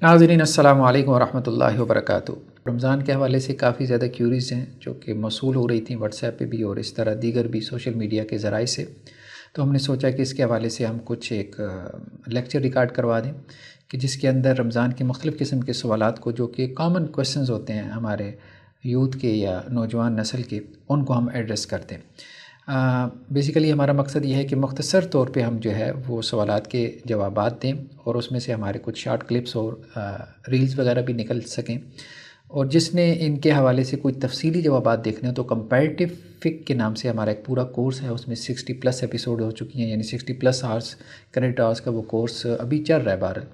ناظرین السلام علیکم ورحمۃ اللہ وبرکاتہ۔ رمضان کے حوالے سے کافی زیادہ کیوریز ہیں جو کہ موصول ہو رہی تھیں واٹس ایپ پہ بھی اور اس طرح دیگر بھی سوشل میڈیا کے ذرائع سے، تو ہم نے سوچا کہ اس کے حوالے سے ہم کچھ ایک لیکچر ریکارڈ کروا دیں کہ جس کے اندر رمضان کے مختلف قسم کے سوالات کو جو کہ کامن کویسچنز ہوتے ہیں ہمارے یوتھ کے یا نوجوان نسل کے، ان کو ہم ایڈریس کرتے ہیں۔ بیسیکلی ہمارا مقصد یہ ہے کہ مختصر طور پہ ہم جو ہے وہ سوالات کے جوابات دیں اور اس میں سے ہمارے کچھ شارٹ کلپس اور ریلز وغیرہ بھی نکل سکیں، اور جس نے ان کے حوالے سے کوئی تفصیلی جوابات دیکھنے ہو تو کمپیریٹیو فک کے نام سے ہمارا ایک پورا کورس ہے، اس میں 60+ ایپیسوڈ ہو چکی ہیں، یعنی 60+ آورس کریڈٹ آورس کا وہ کورس ابھی چل رہا ہے بہرحال۔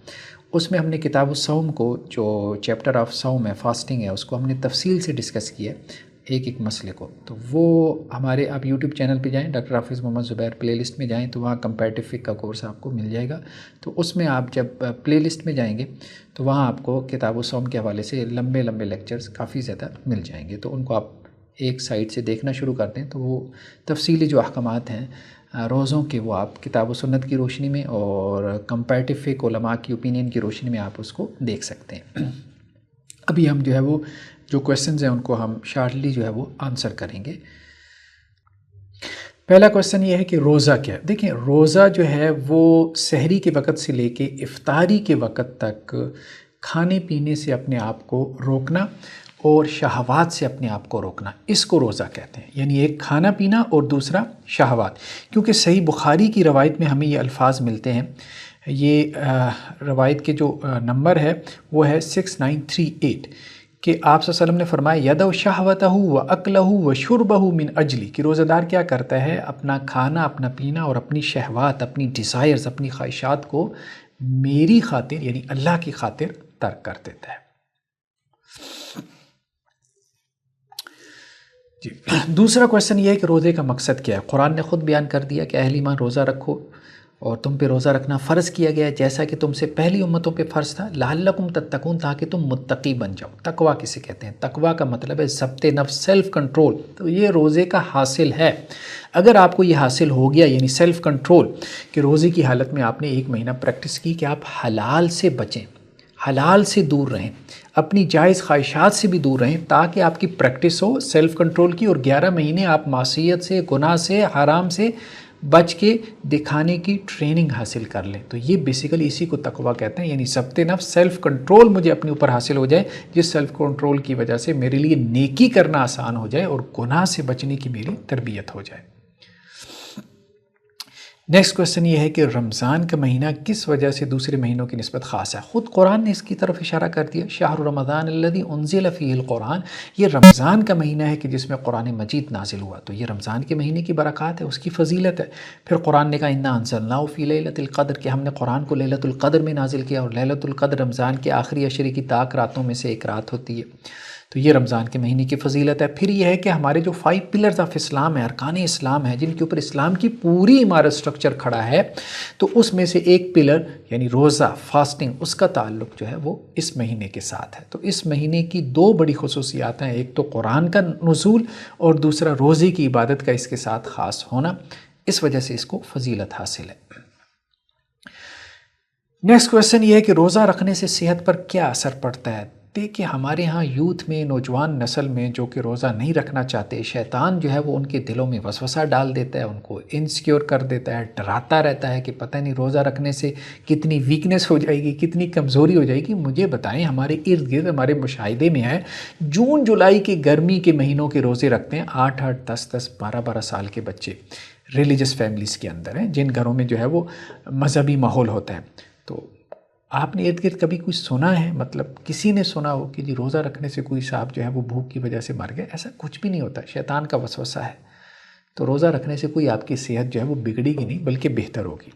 اس میں ہم نے کتاب الصوم کو، جو چیپٹر آف صوم ہے، فاسٹنگ ہے، اس کو ہم نے تفصیل سے ڈسکس کیا ہے ایک مسئلے کو۔ تو وہ ہمارے آپ یوٹیوب چینل پہ جائیں، ڈاکٹر حافظ محمد زبیر پلے لسٹ میں جائیں تو وہاں کمپیریٹیو فک کا کورس آپ کو مل جائے گا۔ تو اس میں آپ جب پلے لسٹ میں جائیں گے تو وہاں آپ کو کتاب الصوم کے حوالے سے لمبے لمبے لیکچرز کافی زیادہ مل جائیں گے، تو ان کو آپ ایک سائٹ سے دیکھنا شروع کر دیں تو وہ تفصیلی جو احکامات ہیں روزوں کے، وہ آپ کتاب و سنت کی روشنی میں اور کمپیریٹیو فک علماء کی اوپینین کی روشنی میں آپ اس کو دیکھ سکتے ہیں۔ ابھی ہم جو ہے وہ جو کویسچنز ہیں ان کو ہم شارٹلی جو ہے وہ آنسر کریں گے۔ پہلا کویسچن یہ ہے کہ روزہ کیا ہے؟ دیکھیں، روزہ جو ہے وہ سحری کے وقت سے لے کے افطاری کے وقت تک کھانے پینے سے اپنے آپ کو روکنا اور شہوات سے اپنے آپ کو روکنا، اس کو روزہ کہتے ہیں۔ یعنی ایک کھانا پینا اور دوسرا شہوات، کیونکہ صحیح بخاری کی روایت میں ہمیں یہ الفاظ ملتے ہیں۔ یہ روایت کے جو نمبر ہے وہ ہے 6938 کہ آپ صلی اللہ علیہ وسلم نے فرمایا یدع شہوتہ و اکلہ و شربہ من اجلی، کہ روزہ دار کیا کرتا ہے؟ اپنا کھانا، اپنا پینا اور اپنی شہوات، اپنی ڈیزائرز، اپنی خواہشات کو میری خاطر یعنی اللہ کی خاطر ترک کر دیتا ہے۔ جی، دوسرا کویسچن یہ ہے کہ روزے کا مقصد کیا ہے؟ قرآن نے خود بیان کر دیا کہ اہل ایمان روزہ رکھو، اور تم پہ روزہ رکھنا فرض کیا گیا ہے جیسا کہ تم سے پہلی امتوں پہ فرض تھا، لعلکم تتقون، تاکہ تم متقی بن جاؤ۔ تقویٰ کسے کہتے ہیں؟ تقویٰ کا مطلب ہے ضبط نفس، سیلف کنٹرول۔ تو یہ روزے کا حاصل ہے۔ اگر آپ کو یہ حاصل ہو گیا، یعنی سیلف کنٹرول، کہ روزے کی حالت میں آپ نے 1 مہینہ پریکٹس کی کہ آپ حلال سے بچیں، حلال سے دور رہیں، اپنی جائز خواہشات سے بھی دور رہیں، تاکہ آپ کی پریکٹس ہو سیلف کنٹرول کی، اور 11 مہینے آپ معصیت سے، گناہ سے، حرام سے بچ کے دکھانے کی ٹریننگ حاصل کر لیں۔ تو یہ بیسیکلی اسی کو تقویٰ کہتے ہیں، یعنی ضبط نفس، سیلف کنٹرول مجھے اپنے اوپر حاصل ہو جائے، جس سیلف کنٹرول کی وجہ سے میرے لیے نیکی کرنا آسان ہو جائے اور گناہ سے بچنے کی میری تربیت ہو جائے۔ نیکسٹ کویسچن یہ ہے کہ رمضان کا مہینہ کس وجہ سے دوسرے مہینوں کی نسبت خاص ہے؟ خود قرآن نے اس کی طرف اشارہ کر دیا، شہر رمضان الذی انزل فیہ القرآن، یہ رمضان کا مہینہ ہے کہ جس میں قرآن مجید نازل ہوا، تو یہ رمضان کے مہینے کی برکات ہے، اس کی فضیلت ہے۔ پھر قرآن نے کہا انا انزلناہ فی لیلۃ القدر، کہ ہم نے قرآن کو لیلۃ القدر میں نازل کیا، اور لیلۃ القدر رمضان کے آخری عشرے کی تاک راتوں میں سے ایک رات ہوتی ہے، تو یہ رمضان کے مہینے کی فضیلت ہے۔ پھر یہ ہے کہ ہمارے جو 5 پلرز آف اسلام ہیں، ارکان اسلام ہیں، جن کے اوپر اسلام کی پوری عمارت سٹرکچر کھڑا ہے، تو اس میں سے ایک پلر یعنی روزہ، فاسٹنگ، اس کا تعلق جو ہے وہ اس مہینے کے ساتھ ہے۔ تو اس مہینے کی 2 بڑی خصوصیات ہیں، ایک تو قرآن کا نزول اور دوسرا روزے کی عبادت کا اس کے ساتھ خاص ہونا، اس وجہ سے اس کو فضیلت حاصل ہے۔ نیکسٹ کویسچن یہ ہے کہ روزہ رکھنے سے صحت پر کیا اثر پڑتا ہے؟ دیکھیں، ہمارے ہاں یوتھ میں، نوجوان نسل میں جو کہ روزہ نہیں رکھنا چاہتے، شیطان جو ہے وہ ان کے دلوں میں وسوسہ ڈال دیتا ہے، ان کو انسیکیور کر دیتا ہے، ڈراتا رہتا ہے کہ پتہ نہیں روزہ رکھنے سے کتنی ویکنس ہو جائے گی، کتنی کمزوری ہو جائے گی۔ مجھے بتائیں، ہمارے ارد گرد ہمارے مشاہدے میں ہے، جون جولائی کے گرمی کے مہینوں کے روزے رکھتے ہیں 8-8، 10-10، 12-12 سال کے بچے، ریلیجس فیملیز کے اندر ہیں، جن گھروں میں جو ہے وہ مذہبی ماحول ہوتا ہے۔ تو آپ نے ارد گرد کبھی کچھ سنا ہے، مطلب کسی نے سنا ہو کہ جی روزہ رکھنے سے کوئی صاحب جو ہے وہ بھوک کی وجہ سے مر گیا؟ ایسا کچھ بھی نہیں ہوتا، شیطان کا وسوسہ ہے۔ تو روزہ رکھنے سے کوئی آپ کی صحت جو ہے وہ بگڑے گی نہیں، بلکہ بہتر ہوگی۔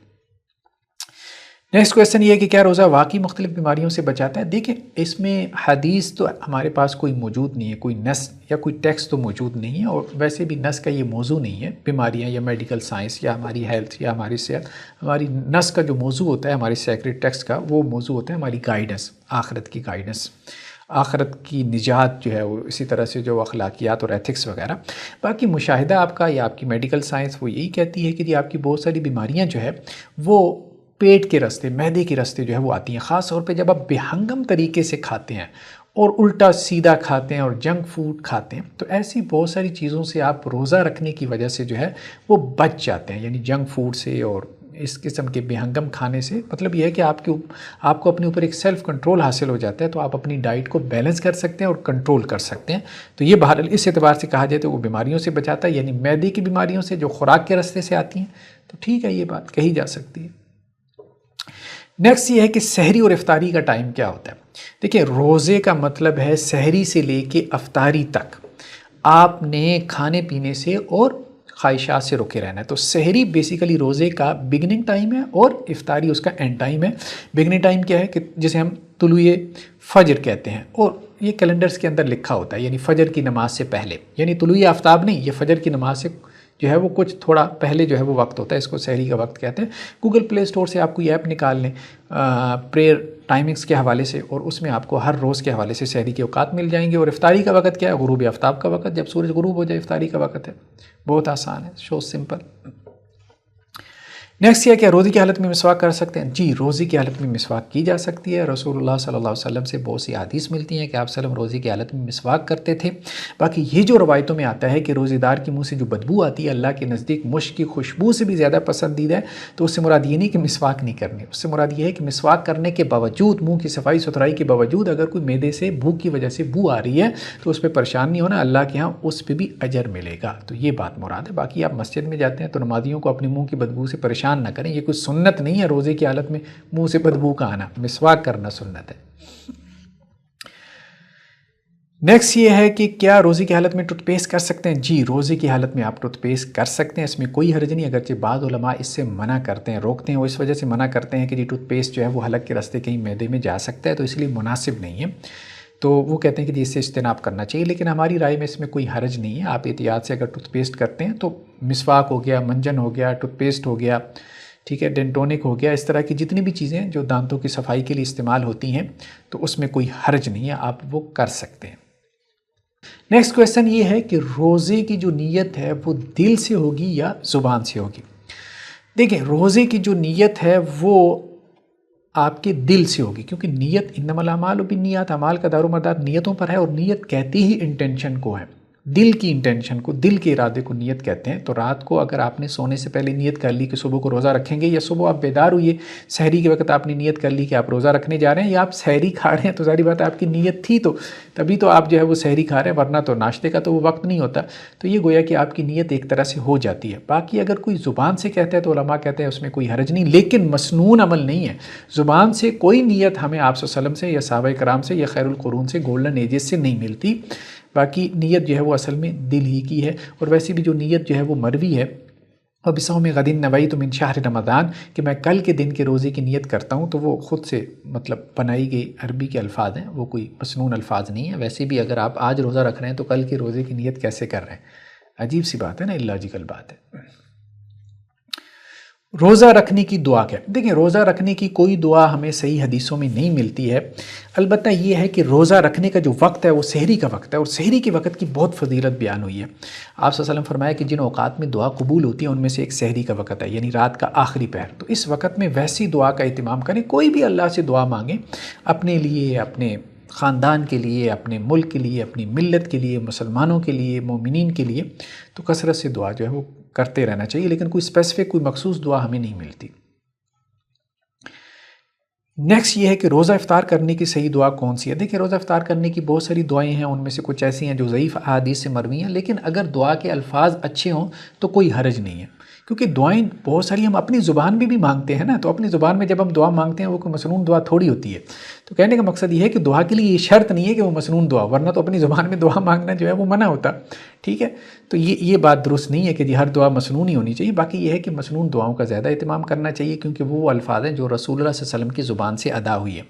نیکسٹ کویسچن یہ ہے کہ کیا روزہ واقعی مختلف بیماریوں سے بچاتا ہے؟ دیکھیں، اس میں حدیث تو ہمارے پاس کوئی موجود نہیں ہے، کوئی نص یا کوئی ٹیکسٹ تو موجود نہیں ہے، اور ویسے بھی نص کا یہ موضوع نہیں ہے، بیماریاں یا میڈیکل سائنس یا ہماری ہیلتھ یا ہماری صحت۔ ہماری نص کا جو موضوع ہوتا ہے، ہماری سیکریٹ ٹیکسٹ کا، وہ موضوع ہوتا ہے ہماری گائیڈنس، آخرت کی گائیڈنس، آخرت کی نجات جو ہے وہ، اسی طرح سے جو اخلاقیات اور ایتھکس وغیرہ۔ باقی مشاہدہ آپ کا یا آپ کی میڈیکل سائنس وہ یہی کہتی ہے کہ جی آپ کی بہت ساری بیماریاں جو ہے وہ پیٹ کے راستے، معدے کے راستے جو ہے وہ آتی ہیں، خاص طور پہ جب آپ بے ہنگم طریقے سے کھاتے ہیں اور الٹا سیدھا کھاتے ہیں اور جنک فوڈ کھاتے ہیں، تو ایسی بہت ساری چیزوں سے آپ روزہ رکھنے کی وجہ سے جو ہے وہ بچ جاتے ہیں، یعنی جنک فوڈ سے اور اس قسم کے بے ہنگم کھانے سے۔ مطلب یہ ہے کہ آپ کو اپنے اوپر ایک سیلف کنٹرول حاصل ہو جاتا ہے، تو آپ اپنی ڈائٹ کو بیلنس کر سکتے ہیں اور کنٹرول کر سکتے ہیں۔ تو یہ بہرحال اس اعتبار سے کہا جائے تو وہ بیماریوں سے بچاتا ہے، یعنی معدے کی بیماریوں سے جو خوراک کے راستے سے آتی ہیں، تو ٹھیک ہے، یہ بات کہی جا سکتی ہے۔ نیکسٹ یہ ہے کہ سحری اور افطاری کا ٹائم کیا ہوتا ہے۔ دیکھیں، روزے کا مطلب ہے سحری سے لے کے افطاری تک آپ نے کھانے پینے سے اور خواہشات سے رکے رہنا ہے۔ تو سحری بیسیکلی روزے کا بگننگ ٹائم ہے اور افطاری اس کا اینڈ ٹائم ہے۔ بگننگ ٹائم کیا ہے کہ جسے ہم طلوع فجر کہتے ہیں، اور یہ کیلنڈرز کے اندر لکھا ہوتا ہے، یعنی فجر کی نماز سے پہلے، یعنی طلوع آفتاب نہیں، یہ فجر کی نماز سے جو ہے وہ کچھ تھوڑا پہلے جو ہے وہ وقت ہوتا ہے، اس کو سحری کا وقت کہتے ہیں۔ گوگل پلے اسٹور سے آپ کو یہ ایپ نکال لیں پریئر ٹائمنگز کے حوالے سے، اور اس میں آپ کو ہر روز کے حوالے سے سحری کے اوقات مل جائیں گے۔ اور افطاری کا وقت کیا ہے؟ غروب آفتاب کا وقت، جب سورج غروب ہو جائے افطاری کا وقت ہے۔ بہت آسان ہے، شو سمپل۔ نیکسٹ یہ ہے کہ روزے کی حالت میں مسواک کر سکتے ہیں؟ جی، روزے کی حالت میں مسواک کی جا سکتی ہے۔ رسول اللہ صلی اللہ علیہ وسلم سے بہت سی احادیث ملتی ہیں کہ آپ صلی اللہ علیہ وسلم روزے کی حالت میں مسواک کرتے تھے۔ باقی یہ جو روایتوں میں آتا ہے کہ روزے دار کے منہ سے جو بدبو آتی ہے اللہ کے نزدیک مشک کی خوشبو سے بھی زیادہ پسندیدہ ہے، تو اس سے مراد یہ نہیں کہ مسواک نہیں کرنی، اس سے مراد یہ ہے کہ مسواک کرنے کے باوجود، منہ کی صفائی ستھرائی کے باوجود اگر کوئی معدے سے بھوک کی وجہ سے بو آ رہی ہے تو اس پہ پریشان نہیں ہونا، اللہ کے ہاں اس پہ بھی اجر ملے گا۔ تو یہ بات مراد ہے۔ باقی آپ مسجد میں جاتے ہیں تو نمازیوں کو اپنے منہ کی بدبو سے پریشان نہ کریں، یہ کوئی سنت نہیں ہے روزے کی حالت میں منہ سے بدبو کا آنا، مسواک کرنا سنت ہے۔ نیکسٹ یہ ہے کہ کیا روزے کی حالت میں ٹوتھ پیسٹ کر سکتے ہیں؟ جی، روزے کی حالت میں آپ ٹوتھ پیسٹ کر سکتے ہیں، اس میں کوئی حرج نہیں، اگرچہ بعض علماء اس سے منع کرتے ہیں، روکتے ہیں، وہ اس وجہ سے منع کرتے ہیں کہ جی ٹوتھ پیسٹ جو ہے وہ حلق کے راستے کہیں معدے میں جا سکتا ہے، تو اس لیے مناسب نہیں ہے، تو وہ کہتے ہیں کہ جی اس سے اجتناب کرنا چاہیے۔ لیکن ہماری رائے میں اس میں کوئی حرج نہیں ہے، آپ احتیاط سے اگر ٹوتھ پیسٹ کرتے ہیں تو مسواک ہو گیا، منجن ہو گیا، ٹوتھ پیسٹ ہو گیا، ٹھیک ہے، ڈینٹونک ہو گیا، اس طرح کی جتنی بھی چیزیں جو دانتوں کی صفائی کے لیے استعمال ہوتی ہیں تو اس میں کوئی حرج نہیں ہے، آپ وہ کر سکتے ہیں۔ نیکسٹ کویسچن یہ ہے کہ روزے کی جو نیت ہے وہ دل سے ہوگی یا زبان سے ہوگی؟ دیکھیں، روزے کی جو نیت ہے وہ آپ کے دل سے ہوگی، کیونکہ نیت انما الاعمال بالنیات، اعمال کا دار و مدار نیتوں پر ہے، اور نیت کہتی ہی انٹینشن کو ہے، دل کی انٹینشن کو، دل کے ارادے کو نیت کہتے ہیں۔ تو رات کو اگر آپ نے سونے سے پہلے نیت کر لی کہ صبح کو روزہ رکھیں گے، یا صبح آپ بیدار ہوئے سحری کے وقت آپ نے نیت کر لی کہ آپ روزہ رکھنے جا رہے ہیں، یا آپ سحری کھا رہے ہیں، تو ظاہری بات ہے آپ کی نیت تھی تو تبھی تو آپ جو ہے وہ سحری کھا رہے ہیں، ورنہ تو ناشتے کا تو وہ وقت نہیں ہوتا۔ تو یہ گویا کہ آپ کی نیت ایک طرح سے ہو جاتی ہے۔ باقی اگر کوئی زبان سے کہتا ہے تو علماء کہتے ہیں اس میں کوئی حرج نہیں، لیکن مسنون عمل نہیں ہے۔ زبان سے کوئی نیت ہمیں آپ صلی اللہ علیہ وسلم سے یا صحابہ کرام سے یا خیر القرون سے، گولڈن ایجز سے نہیں ملتی۔ باقی نیت جو ہے وہ اصل میں دل ہی کی ہے، اور ویسے بھی جو نیت جو ہے وہ مروی ہے، وَبِصَوْمِ غَدٍ نَوَيْتُ مِنْ شَهْرِ رمضان، کہ میں کل کے دن کے روزے کی نیت کرتا ہوں، تو وہ خود سے مطلب بنائی گئی عربی کے الفاظ ہیں، وہ کوئی مسنون الفاظ نہیں ہیں۔ ویسے بھی اگر آپ آج روزہ رکھ رہے ہیں تو کل کے روزے کی نیت کیسے کر رہے ہیں؟ عجیب سی بات ہے نا، اللاجیکل بات ہے۔ روزہ رکھنے کی دعا کیا؟ دیکھیں، روزہ رکھنے کی کوئی دعا ہمیں صحیح حدیثوں میں نہیں ملتی ہے، البتہ یہ ہے کہ روزہ رکھنے کا جو وقت ہے وہ سحری کا وقت ہے، اور سحری کے وقت کی بہت فضیلت بیان ہوئی ہے۔ آپ صلی اللہ علیہ وسلم فرمایا کہ جن اوقات میں دعا قبول ہوتی ہے ان میں سے ایک سحری کا وقت ہے، یعنی رات کا آخری پہر۔ تو اس وقت میں ویسی دعا کا اہتمام کریں، کوئی بھی اللہ سے دعا مانگیں، اپنے لیے، اپنے خاندان کے لیے، اپنے ملک کے لیے، اپنی ملت کے لیے، مسلمانوں کے لیے، مومنین کے لیے، تو کثرت سے دعا جو ہے وہ کرتے رہنا چاہیے، لیکن کوئی اسپیسیفک، کوئی مخصوص دعا ہمیں نہیں ملتی۔ نیکسٹ یہ ہے کہ روزہ افطار کرنے کی صحیح دعا کون سی ہے؟ دیکھیں، روزہ افطار کرنے کی بہت ساری دعائیں ہیں، ان میں سے کچھ ایسی ہیں جو ضعیف احادیث سے مروی ہیں، لیکن اگر دعا کے الفاظ اچھے ہوں تو کوئی حرج نہیں ہے، کیونکہ دعائیں بہت ساری ہم اپنی زبان میں بھی مانگتے ہیں نا، تو اپنی زبان میں جب ہم دعا مانگتے ہیں وہ کوئی مسنون دعا تھوڑی ہوتی ہے۔ تو کہنے کا مقصد یہ ہے کہ دعا کے لیے یہ شرط نہیں ہے کہ وہ مسنون دعا، ورنہ تو اپنی زبان میں دعا مانگنا جو ہے وہ منع ہوتا، ٹھیک ہے؟ تو یہ بات درست نہیں ہے کہ جی ہر دعا مسنون ہی ہونی چاہیے۔ باقی یہ ہے کہ مسنون دعاؤں کا زیادہ اہتمام کرنا چاہیے، کیونکہ وہ الفاظ ہیں جو رسول اللہ صلی اللہ علیہ وسلم کی زبان سے ادا ہوئی ہے۔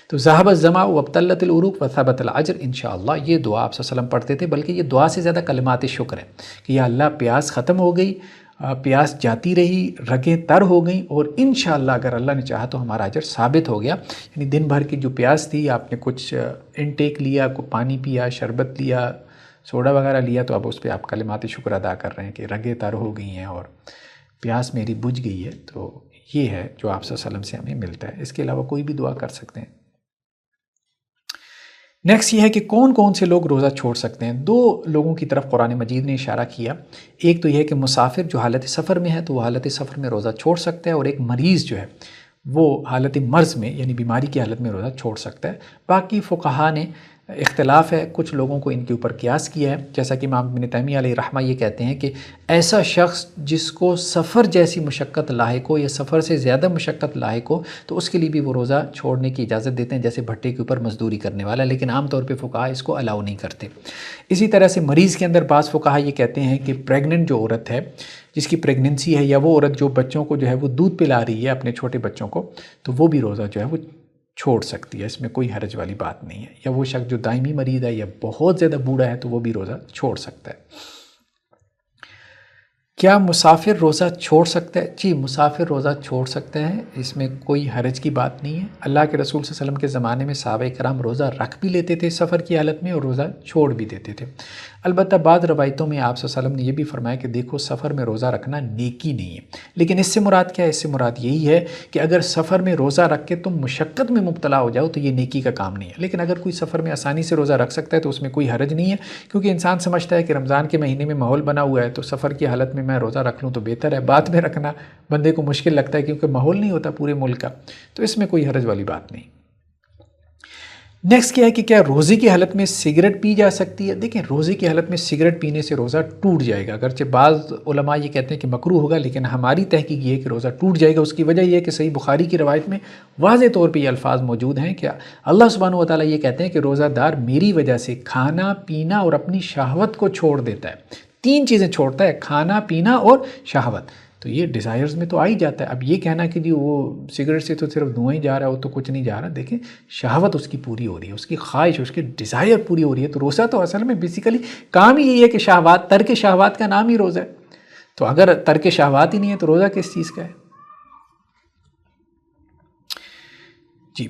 تو ذهب الظمأ وابتلت العروق وثبت الأجر، انشاءاللہ یہ دعا آپ صلی اللہ علیہ وسلم پڑھتے تھے، بلکہ یہ دعا سے زیادہ کلمات شکر ہے کہ یا اللہ پیاس ختم ہو گئی، پیاس جاتی رہی، رگیں تر ہو گئیں، اور انشاءاللہ اگر اللہ نے چاہا تو ہمارا اجر ثابت ہو گیا۔ یعنی دن بھر کی جو پیاس تھی، آپ نے کچھ انٹیک لیا، کوئی پانی پیا، شربت لیا، سوڈا وغیرہ لیا، تو اب اس پہ آپ کلمات شکر ادا کر رہے ہیں کہ رگیں تر ہو گئی ہیں اور پیاس میری بجھ گئی ہے۔ تو یہ ہے جو آپ صلی اللہ علیہ وسلم سے ہمیں ملتا ہے، اس کے علاوہ کوئی بھی دعا کر سکتے ہیں۔ نیکسٹ یہ ہے کہ کون کون سے لوگ روزہ چھوڑ سکتے ہیں۔ دو لوگوں کی طرف قرآن مجید نے اشارہ کیا، ایک تو یہ ہے کہ مسافر جو حالت سفر میں ہے تو وہ حالت سفر میں روزہ چھوڑ سکتا ہے، اور ایک مریض جو ہے وہ حالت مرض میں یعنی بیماری کی حالت میں روزہ چھوڑ سکتا ہے۔ باقی فقہا نے اختلاف ہے، کچھ لوگوں کو ان کے اوپر قیاس کیا ہے، جیسا کہ امام ابن تیمیہ علیہ رحمہ یہ کہتے ہیں کہ ایسا شخص جس کو سفر جیسی مشقت لاحق ہو یا سفر سے زیادہ مشقت لاحق ہو تو اس کے لیے بھی وہ روزہ چھوڑنے کی اجازت دیتے ہیں، جیسے بھٹے کے اوپر مزدوری کرنے والا، لیکن عام طور پہ فقہا اس کو الاؤ نہیں کرتے۔ اسی طرح سے مریض کے اندر بعض فقہا یہ کہتے ہیں کہ پریگننٹ جو عورت ہے، جس کی پریگننسی ہے، یا وہ عورت جو بچوں کو جو ہے وہ دودھ پلا رہی ہے اپنے چھوٹے بچوں کو، تو وہ بھی روزہ جو ہے وہ چھوڑ سکتی ہے، اس میں کوئی حرج والی بات نہیں ہے۔ یا وہ شخص جو دائمی مریض ہے یا بہت زیادہ بوڑھا ہے تو وہ بھی روزہ چھوڑ سکتا ہے۔ کیا مسافر روزہ چھوڑ سکتا ہے؟ جی، مسافر روزہ چھوڑ سکتے ہیں، اس میں کوئی حرج کی بات نہیں ہے۔ اللہ کے رسول صلی اللہ علیہ وسلم کے زمانے میں صحابہ کرام روزہ رکھ بھی لیتے تھے سفر کی حالت میں، اور روزہ چھوڑ بھی دیتے تھے۔ البتہ بعض روایتوں میں آپ صلی اللہ علیہ وسلم نے یہ بھی فرمایا کہ دیکھو سفر میں روزہ رکھنا نیکی نہیں ہے، لیکن اس سے مراد کیا ہے؟ اس سے مراد یہی ہے کہ اگر سفر میں روزہ رکھ کے تم مشقت میں مبتلا ہو جاؤ تو یہ نیکی کا کام نہیں ہے، لیکن اگر کوئی سفر میں آسانی سے روزہ رکھ سکتا ہے تو اس میں کوئی حرج نہیں ہے، کیونکہ انسان سمجھتا ہے کہ رمضان کے مہینے میں ماحول بنا ہوا ہے تو سفر کی حالت میں روزہ رکھ لوں تو بہتر ہے۔ بعد میں رکھنا بندے کو مشکل لگتا ہے کیونکہ ماحول نہیں ہوتا پورے ملک کا، تو اس میں کوئی حرج والی بات نہیں۔ نیکسٹ کیا ہے کہ کیا روزے کی حالت میں سگریٹ پی جا سکتی ہے؟ دیکھیں، روزے کی حالت میں سگریٹ پینے سے روزہ ٹوٹ جائے گا، اگرچہ بعض علماء یہ کہتے ہیں کہ مکروہ ہوگا، لیکن ہماری تحقیق یہ ہے کہ روزہ ٹوٹ جائے گا۔ اس کی وجہ یہ ہے کہ صحیح بخاری کی روایت میں واضح طور پہ یہ الفاظ موجود ہیں کہ اللہ سبحانہ و تعالیٰ یہ کہتے ہیں کہ روزہ دار میری وجہ سے کھانا پینا اور اپنی شہوت کو چھوڑ دیتا ہے۔ تین چیزیں چھوڑتا ہے، کھانا پینا اور شہوت، تو یہ ڈیزائرز میں تو آ ہی جاتا ہے۔ اب یہ کہنا کہ جی وہ سگریٹ سے تو صرف دھواں ہی جا رہا ہو تو کچھ نہیں جا رہا، دیکھیں شہوت اس کی پوری ہو رہی ہے، اس کی خواہش، اس کی ڈیزائر پوری ہو رہی ہے، تو روزہ تو اصل میں بیسیکلی کام ہی یہی ہے کہ شہوات، ترک شہوات کا نام ہی روزہ ہے۔ تو اگر ترک شہوات ہی نہیں ہے تو روزہ کس چیز کا ہے؟ جی،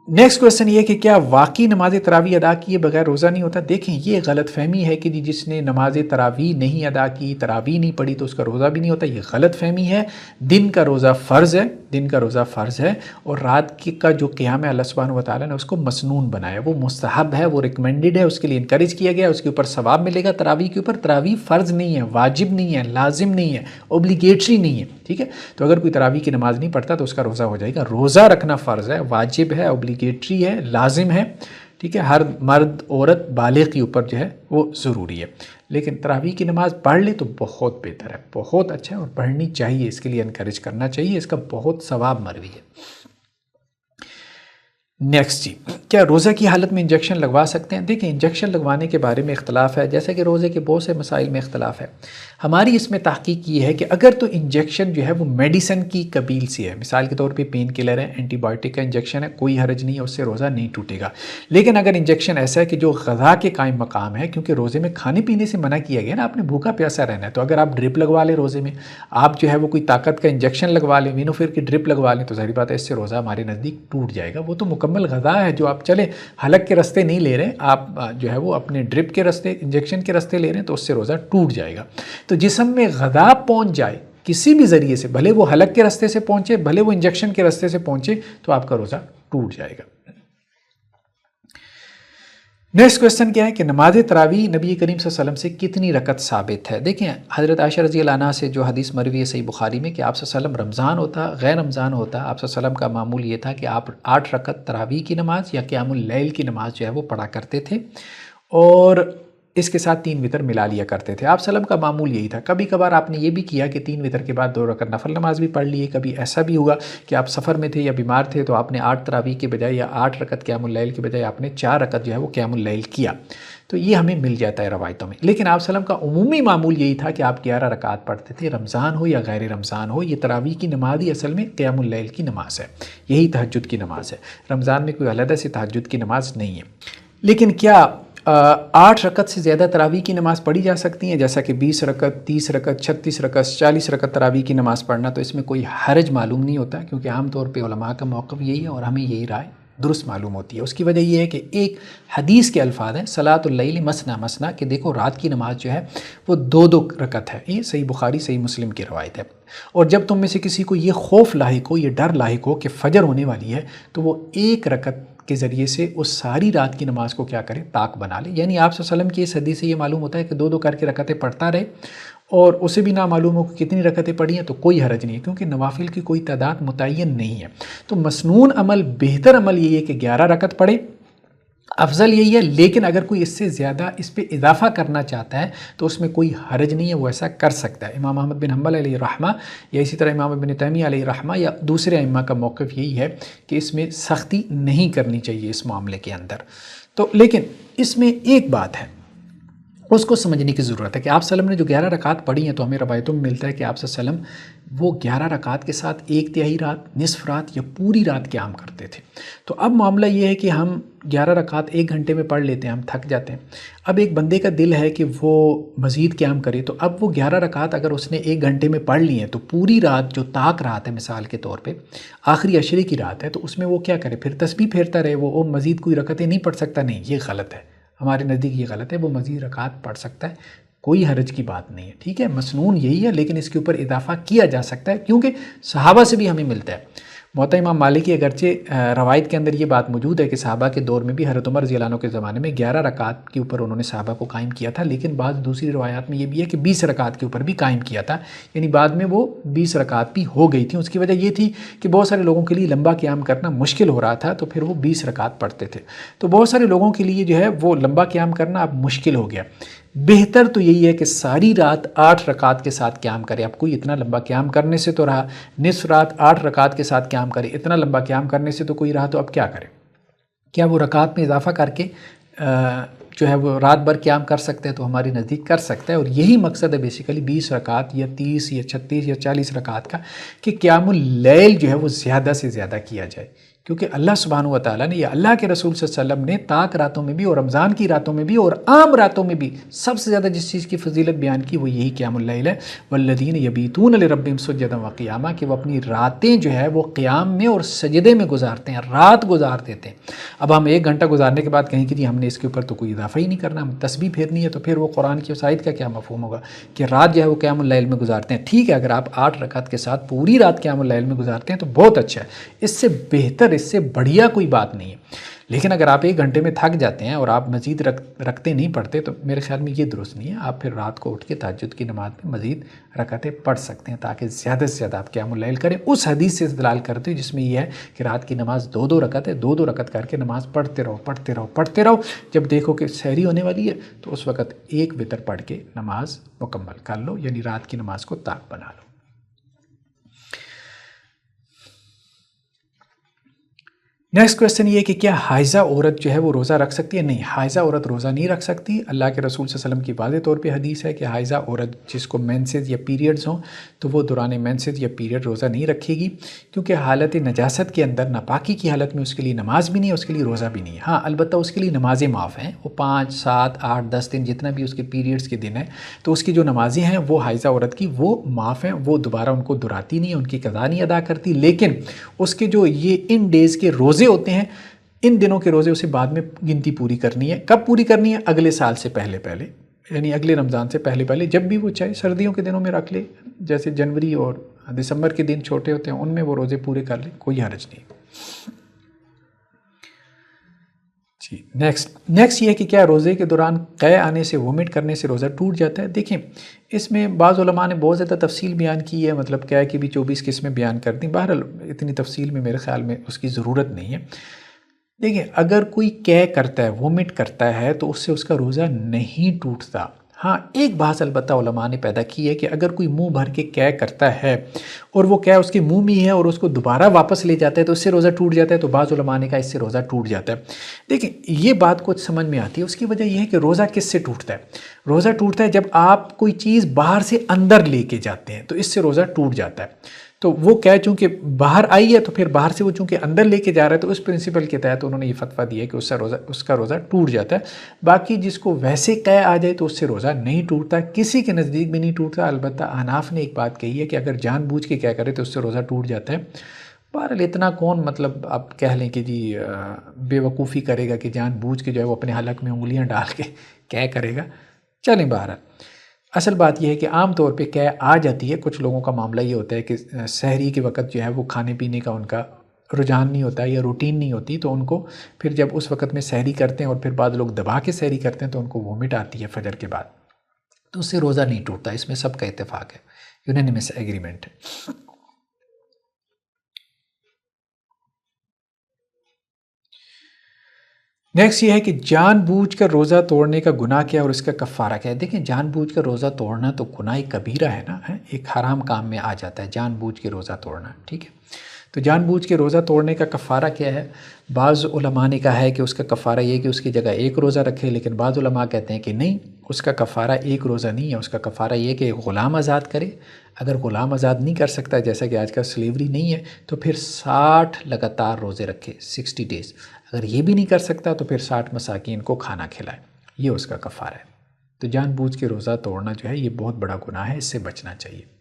نیکسٹ کویسچن یہ کہ کیا واقعی نماز تراویح ادا کیے بغیر روزہ نہیں ہوتا؟ دیکھیں، یہ غلط فہمی ہے کہ جس نے نماز تراویح نہیں ادا کی، تراویح نہیں پڑھی تو اس کا روزہ بھی نہیں ہوتا، یہ غلط فہمی ہے۔ دن کا روزہ فرض ہے، دن کا روزہ فرض ہے، اور رات کا جو قیام ہے اللہ سبحانہ و تعالیٰ نے اس کو مسنون بنایا، وہ مستحب ہے، وہ ریکمینڈڈ ہے، اس کے لیے انکریج کیا گیا، اس کے اوپر ثواب ملے گا۔ تراویح کے اوپر تراویح فرض نہیں ہے، واجب نہیں ہے، لازم نہیں ہے، اوبلیگیٹری نہیں ہے، ٹھیک ہے؟ تو اگر کوئی تراویح کی نماز نہیں پڑھتا تو اس کا روزہ ہو جائے گا۔ روزہ رکھنا فرض ہے، واجب ہے، اوبلیگیٹری ہے، لازم ہے، ٹھیک ہے؟ ہر مرد عورت بالغ کے اوپر جو ہے وہ ضروری ہے، لیکن تراویح کی نماز پڑھ لے تو بہت بہتر ہے، بہت اچھا ہے، اور پڑھنی چاہیے، اس کے لیے انکریج کرنا چاہیے، اس کا بہت ثواب مروی ہے۔ نیکسٹ جی، کیا روزہ کی حالت میں انجیکشن لگوا سکتے ہیں؟ دیکھیں، انجیکشن لگوانے کے بارے میں اختلاف ہے، جیسا کہ روزے کے بہت سے مسائل میں اختلاف ہے۔ ہماری اس میں تحقیق یہ ہے کہ اگر تو انجیکشن جو ہے وہ میڈیسن کی قبیل سے ہے، مثال کے طور پہ پین کلر ہے، اینٹی بائیوٹک کا انجیکشن ہے، کوئی حرج نہیں ہے، اس سے روزہ نہیں ٹوٹے گا۔ لیکن اگر انجیکشن ایسا ہے کہ جو غذا کے قائم مقام ہے، کیونکہ روزے میں کھانے پینے سے منع کیا گیا نا، آپ نے بھوکا پیاسا رہنا ہے، تو اگر آپ ڈرپ لگوا لیں روزے میں، آپ جو ہے وہ کوئی طاقت کا انجیکشن لگوا لیں، وینوفیر کی ڈرپ لگوا لیں، تو ظاہری بات ہے اس سے روزہ ہمارے نزدیک ٹوٹ جائے گا۔ وہ تو مکمل غذا ہے جو آپ چلیں حلق کے رستے نہیں لے رہے، آپ جو ہے وہ اپنے ڈرپ کے رستے، انجیکشن کے رستے لے رہے ہیں، تو اس سے روزہ ٹوٹ جائے گا۔ تو جسم میں غذا پہنچ جائے کسی بھی ذریعے سے، بھلے وہ حلق کے رستے سے پہنچے، بھلے وہ انجیکشن کے رستے سے پہنچے، تو آپ کا روزہ ٹوٹ جائے گا۔ نیکسٹ کویسچن کیا ہے کہ نماز تراویح نبی کریم صلی اللہ علیہ وسلم سے کتنی رکعت ثابت ہے؟ دیکھیں، حضرت عائشہ رضی اللہ عنہا سے جو حدیث مروی ہے صحیح بخاری میں کہ آپ صلی اللہ علیہ وسلم رمضان ہوتا غیر رمضان ہوتا، آپ صلی اللہ علیہ وسلم کا معمول یہ تھا کہ آپ 8 رکعت تراویح کی نماز یا قیام اللیل کی نماز جو ہے وہ پڑھا کرتے تھے، اور اس کے ساتھ 3 وتر ملا لیا کرتے تھے۔ آپ صلی اللہ علیہ وسلم کا معمول یہی تھا۔ کبھی کبھار آپ نے یہ بھی کیا کہ 3 وتر کے بعد 2 رکعت نفل نماز بھی پڑھ لیے۔ کبھی ایسا بھی ہوا کہ آپ سفر میں تھے یا بیمار تھے تو آپ نے 8 تراویح کے بجائے یا 8 رکعت قیام اللیل کے بجائے آپ نے 4 رکعت جو ہے وہ قیام اللیل کیا، تو یہ ہمیں مل جاتا ہے روایتوں میں۔ لیکن آپ صلی اللہ علیہ وسلم کا عمومی معمول یہی تھا کہ آپ 11 رکعت پڑھتے تھے، رمضان ہو یا غیر رمضان ہو۔ یہ تراویح کی نماز ہی اصل میں قیام اللیل کی نماز ہے، یہی تہجد کی نماز ہے۔ رمضان میں کوئی علیحدہ سے تہجد کی نماز نہیں ہے۔ لیکن کیا 8 رکعت سے زیادہ تراویح کی نماز پڑھی جا سکتی ہیں، جیسا کہ 20 رکعت، 30 رکعت، 36 رکعت، 40 رکعت تراویح کی نماز پڑھنا؟ تو اس میں کوئی حرج معلوم نہیں ہوتا، کیونکہ عام طور پہ علماء کا موقف یہی ہے اور ہمیں یہی رائے درست معلوم ہوتی ہے۔ اس کی وجہ یہ ہے کہ ایک حدیث کے الفاظ ہیں صلاۃ اللیل مسنا مسنا، کہ دیکھو رات کی نماز جو ہے وہ 2 رکعت ہے، یہ صحیح بخاری صحیح مسلم کی روایت ہے۔ اور جب تم میں سے کسی کو یہ خوف لاحق ہو، یہ ڈر لاحق ہو کہ فجر ہونے والی ہے، تو وہ 1 رکعت کے ذریعے سے اس ساری رات کی نماز کو کیا کرے، طاق بنا لے۔ یعنی آپ صلی اللہ علیہ وسلم کی اس حدیث سے یہ معلوم ہوتا ہے کہ 2 کر کے رکعتیں پڑھتا رہے، اور اسے بھی نہ معلوم ہو کہ کتنی رکعتیں پڑھی ہیں تو کوئی حرج نہیں ہے، کیونکہ نوافل کی کوئی تعداد متعین نہیں ہے۔ تو مسنون عمل، بہتر عمل یہی ہے کہ 11 رکعت پڑھے، افضل یہی ہے۔ لیکن اگر کوئی اس سے زیادہ اس پہ اضافہ کرنا چاہتا ہے تو اس میں کوئی حرج نہیں ہے، وہ ایسا کر سکتا ہے۔ امام احمد بن حنبل علیہ رحمہ یا اسی طرح امام ابن تیمیہ علیہ رحمہ یا دوسرے ائمہ کا موقف یہی ہے کہ اس میں سختی نہیں کرنی چاہیے اس معاملے کے اندر۔ تو لیکن اس میں ایک بات ہے، اس کو سمجھنے کی ضرورت ہے کہ آپ صلی اللہ علیہ وسلم نے جو 11 رکعت پڑھی ہیں تو ہمیں روایتوں میں ملتا ہے کہ آپ صلی اللہ علیہ وسلم وہ 11 رکعت کے ساتھ 1/3 رات، نصف رات یا پوری رات قیام کرتے تھے۔ تو اب معاملہ یہ ہے کہ ہم 11 رکعت 1 گھنٹے میں پڑھ لیتے ہیں، ہم تھک جاتے ہیں۔ اب ایک بندے کا دل ہے کہ وہ مزید قیام کرے، تو اب وہ 11 رکعت اگر اس نے 1 گھنٹے میں پڑھ لی ہیں تو پوری رات جو طاق رات ہے مثال کے طور پہ آخری عشرے کی رات ہے، تو اس میں وہ کیا کرے، پھر تسبیح پھیرتا رہے، وہ مزید کوئی رکعتیں نہیں پڑھ سکتا؟ نہیں، یہ غلط ہے، ہمارے نزدیک یہ غلط ہے۔ وہ مزید رکعت پڑھ سکتا ہے، کوئی حرج کی بات نہیں ہے، ٹھیک ہے۔ مسنون یہی ہے، لیکن اس کے اوپر اضافہ کیا جا سکتا ہے، کیونکہ صحابہ سے بھی ہمیں ملتا ہے۔ موطا امام مالک کی اگرچہ روایت کے اندر یہ بات موجود ہے کہ صحابہ کے دور میں بھی حضرت عمر رضی اللہ عنہ کے زمانے میں 11 رکعت کے اوپر انہوں نے صحابہ کو قائم کیا تھا، لیکن بعض دوسری روایات میں یہ بھی ہے کہ 20 رکعت کے اوپر بھی قائم کیا تھا، یعنی بعد میں وہ 20 رکعت بھی ہو گئی تھی۔ اس کی وجہ یہ تھی کہ بہت سارے لوگوں کے لیے لمبا قیام کرنا مشکل ہو رہا تھا، تو پھر وہ 20 رکعت پڑھتے تھے۔ تو بہت سارے لوگوں کے لیے جو ہے وہ لمبا قیام کرنا اب مشکل ہو گیا۔ بہتر تو یہی ہے کہ ساری رات 8 رکعت کے ساتھ قیام کرے۔ اب کوئی اتنا لمبا قیام کرنے سے تو رہا، نصف رات 8 رکعت کے ساتھ قیام کرے، اتنا لمبا قیام کرنے سے تو کوئی رہا، تو اب کیا کرے؟ کیا وہ رکعت میں اضافہ کر کے جو ہے وہ رات بھر قیام کر سکتے ہیں؟ تو ہماری نزدیک کر سکتا ہے، اور یہی مقصد ہے بیسیکلی 20 رکعت یا 30 یا 36 یا 40 رکعت کا، کہ قیام اللیل جو ہے وہ زیادہ سے زیادہ کیا جائے، کیونکہ اللہ سبحانہ و تعالیٰ نے یا اللہ کے رسول صلی اللہ علیہ وسلم نے طاق راتوں میں بھی اور رمضان کی راتوں میں بھی اور عام راتوں میں بھی سب سے زیادہ جس چیز کی فضیلت بیان کی وہ یہی قیام اللیل ہے۔ والذین یبیتون لربہم سجدا وقیاما، کہ وہ اپنی راتیں جو ہے وہ قیام میں اور سجدے میں گزارتے ہیں، رات گزار دیتے ہیں۔ اب ہم 1 گھنٹہ گزارنے کے بعد کہیں کہ جی ہم نے اس کے اوپر تو کوئی اضافہ ہی نہیں کرنا، ہم تسبیح پھیرنی ہے، تو پھر وہ قرآن کی اس آیت کا کیا مفہوم ہوگا کہ رات جو ہے وہ قیام اللیل میں گزارتے ہیں؟ ٹھیک ہے، اگر آپ 8 رکعت کے ساتھ پوری رات قیام اللیل میں گزارتے ہیں تو بہت اچھا ہے، اس سے بہتر، اس سے بڑھیا کوئی بات نہیں ہے۔ لیکن اگر آپ 1 گھنٹے میں تھک جاتے ہیں اور آپ مزید رکھتے نہیں پڑھتے، تو میرے خیال میں یہ درست نہیں ہے۔ آپ پھر رات کو اٹھ کے تہجد کی نماز میں مزید رکعتیں پڑھ سکتے ہیں، تاکہ زیادہ سے زیادہ آپ قیام اللیل کریں۔ اس حدیث سے استدلال کرتے ہیں جس میں یہ ہے کہ رات کی نماز 2 رکعت ہے، 2 رکعت کر کے نماز پڑھتے رہو، پڑھتے رہو، پڑھتے رہو۔ جب دیکھو کہ سحری ہونے والی ہے تو اس وقت 1 وتر پڑھ کے نماز مکمل کر لو، یعنی رات کی نماز کو طاق بنا لو۔ نیکسٹ کویسچن یہ ہے کہ کیا حائضہ عورت جو ہے وہ روزہ رکھ سکتی ہے؟ نہیں، حائضہ عورت روزہ نہیں رکھ سکتی۔ اللہ کے رسول صلی اللہ علیہ وسلم کی واضح طور پہ حدیث ہے کہ حائضہ عورت جس کو مینسز یا پیریڈز ہوں تو وہ دوران مینسز یا پیریڈ روزہ نہیں رکھے گی، کیونکہ حالت نجاست کے اندر، ناپاکی کی حالت میں اس کے لیے نماز بھی نہیں ہے، اس کے لیے روزہ بھی نہیں ہے۔ ہاں البتہ اس کے لیے نمازیں معاف ہیں، وہ 5، 7، 8، 10 دن جتنا بھی اس کے پیریڈز کے دن ہیں، تو اس کی جو نمازیں ہیں وہ حائضہ عورت کی وہ معاف ہیں، وہ دوبارہ ان کو دہراتی نہیں ہے، ان کی قضا نہیں ادا کرتی۔ لیکن اس کے جو یہ ان ڈیز کے روزے ہوتے ہیں، ان دنوں کے روزے اسے بعد میں گنتی پوری کرنی ہے۔ کب پوری کرنی ہے؟ اگلے سال سے پہلے پہلے، یعنی اگلے رمضان سے پہلے پہلے، جب بھی وہ چاہے سردیوں کے دنوں میں رکھ لے، جیسے جنوری اور دسمبر کے دن چھوٹے ہوتے ہیں ان میں وہ روزے پورے کر لے، کوئی حرج نہیں۔ جی نیکسٹ یہ ہے کہ کیا روزے کے دوران قے آنے سے، وومٹ کرنے سے روزہ ٹوٹ جاتا ہے؟ دیکھیں اس میں بعض علماء نے بہت زیادہ تفصیل بیان کی ہے، مطلب قے کی بھی 24 قسمیں بیان کر دیں۔ بہرحال اتنی تفصیل میں میرے خیال میں اس کی ضرورت نہیں ہے۔ دیکھیں اگر کوئی قے کرتا ہے، وومٹ کرتا ہے، تو اس سے اس کا روزہ نہیں ٹوٹتا۔ ہاں ایک بحث البتہ علماء نے پیدا کی ہے کہ اگر کوئی منہ بھر کے قے کرتا ہے اور وہ قے اس کے منہ میں ہی ہے اور اس کو دوبارہ واپس لے جاتا ہے تو اس سے روزہ ٹوٹ جاتا ہے، تو بعض علماء نے کہا اس سے روزہ ٹوٹ جاتا ہے۔ دیکھیں یہ بات کچھ سمجھ میں آتی ہے، اس کی وجہ یہ ہے کہ روزہ کس سے ٹوٹتا ہے؟ روزہ ٹوٹتا ہے جب آپ کوئی چیز باہر سے اندر لے کے جاتے ہیں، تو اس سے روزہ ٹوٹ جاتا ہے۔ تو وہ قے چونکہ باہر آئی ہے تو پھر باہر سے وہ چونکہ اندر لے کے جا رہا ہے، تو اس پرنسپل کے تحت انہوں نے یہ فتویٰ دیا ہے کہ اس کا روزہ ٹوٹ جاتا ہے۔ باقی جس کو ویسے قے آ جائے تو اس سے روزہ نہیں ٹوٹتا، کسی کے نزدیک بھی نہیں ٹوٹتا۔ البتہ احناف نے ایک بات کہی ہے کہ اگر جان بوجھ کے قے کرے تو اس سے روزہ ٹوٹ جاتا ہے۔ بہرحال اتنا کون مطلب آپ کہہ لیں کہ جی بے وقوفی کرے گا کہ جان بوجھ کے جو ہے وہ اپنے حلق میں انگلیاں ڈال کے کیا کرے گا. چلیں بہرحال اصل بات یہ ہے کہ عام طور پہ کیا آ جاتی ہے. کچھ لوگوں کا معاملہ یہ ہوتا ہے کہ سحری کے وقت جو ہے وہ کھانے پینے کا ان کا رجحان نہیں ہوتا یا روٹین نہیں ہوتی، تو ان کو پھر جب اس وقت میں سحری کرتے ہیں اور پھر بعد لوگ دبا کے سحری کرتے ہیں تو ان کو وومٹ آتی ہے فجر کے بعد، تو اس سے روزہ نہیں ٹوٹتا. اس میں سب کا اتفاق ہے، یونینیمس ایگریمنٹ ہے. نیکسٹ یہ ہے کہ جان بوجھ کر روزہ توڑنے کا گناہ کیا اور اس کا کفارہ کیا ہے. دیکھیں جان بوجھ کر روزہ توڑنا تو گناہ کبیرہ ہے نا، ایک حرام کام میں آ جاتا ہے جان بوجھ کے روزہ توڑنا. ٹھیک ہے، تو جان بوجھ کے روزہ توڑنے کا کفارہ کیا ہے؟ بعض علماء نے کہا ہے کہ اس کا کفارہ یہ کہ اس کی جگہ ایک روزہ رکھے، لیکن بعض علماء کہتے ہیں کہ نہیں، اس کا کفارہ ایک روزہ نہیں ہے، اس کا کفارہ یہ کہ ایک غلام آزاد کرے. اگر غلام آزاد نہیں کر سکتا جیسا کہ آج کل سلیوری نہیں ہے تو پھر 60 لگاتار روزے رکھے، 60 ڈیز. اگر یہ بھی نہیں کر سکتا تو پھر 60 مساکین کو کھانا کھلائے، یہ اس کا کفارہ ہے. تو جان بوجھ کے روزہ توڑنا جو ہے یہ بہت بڑا گناہ ہے، اس سے بچنا چاہیے.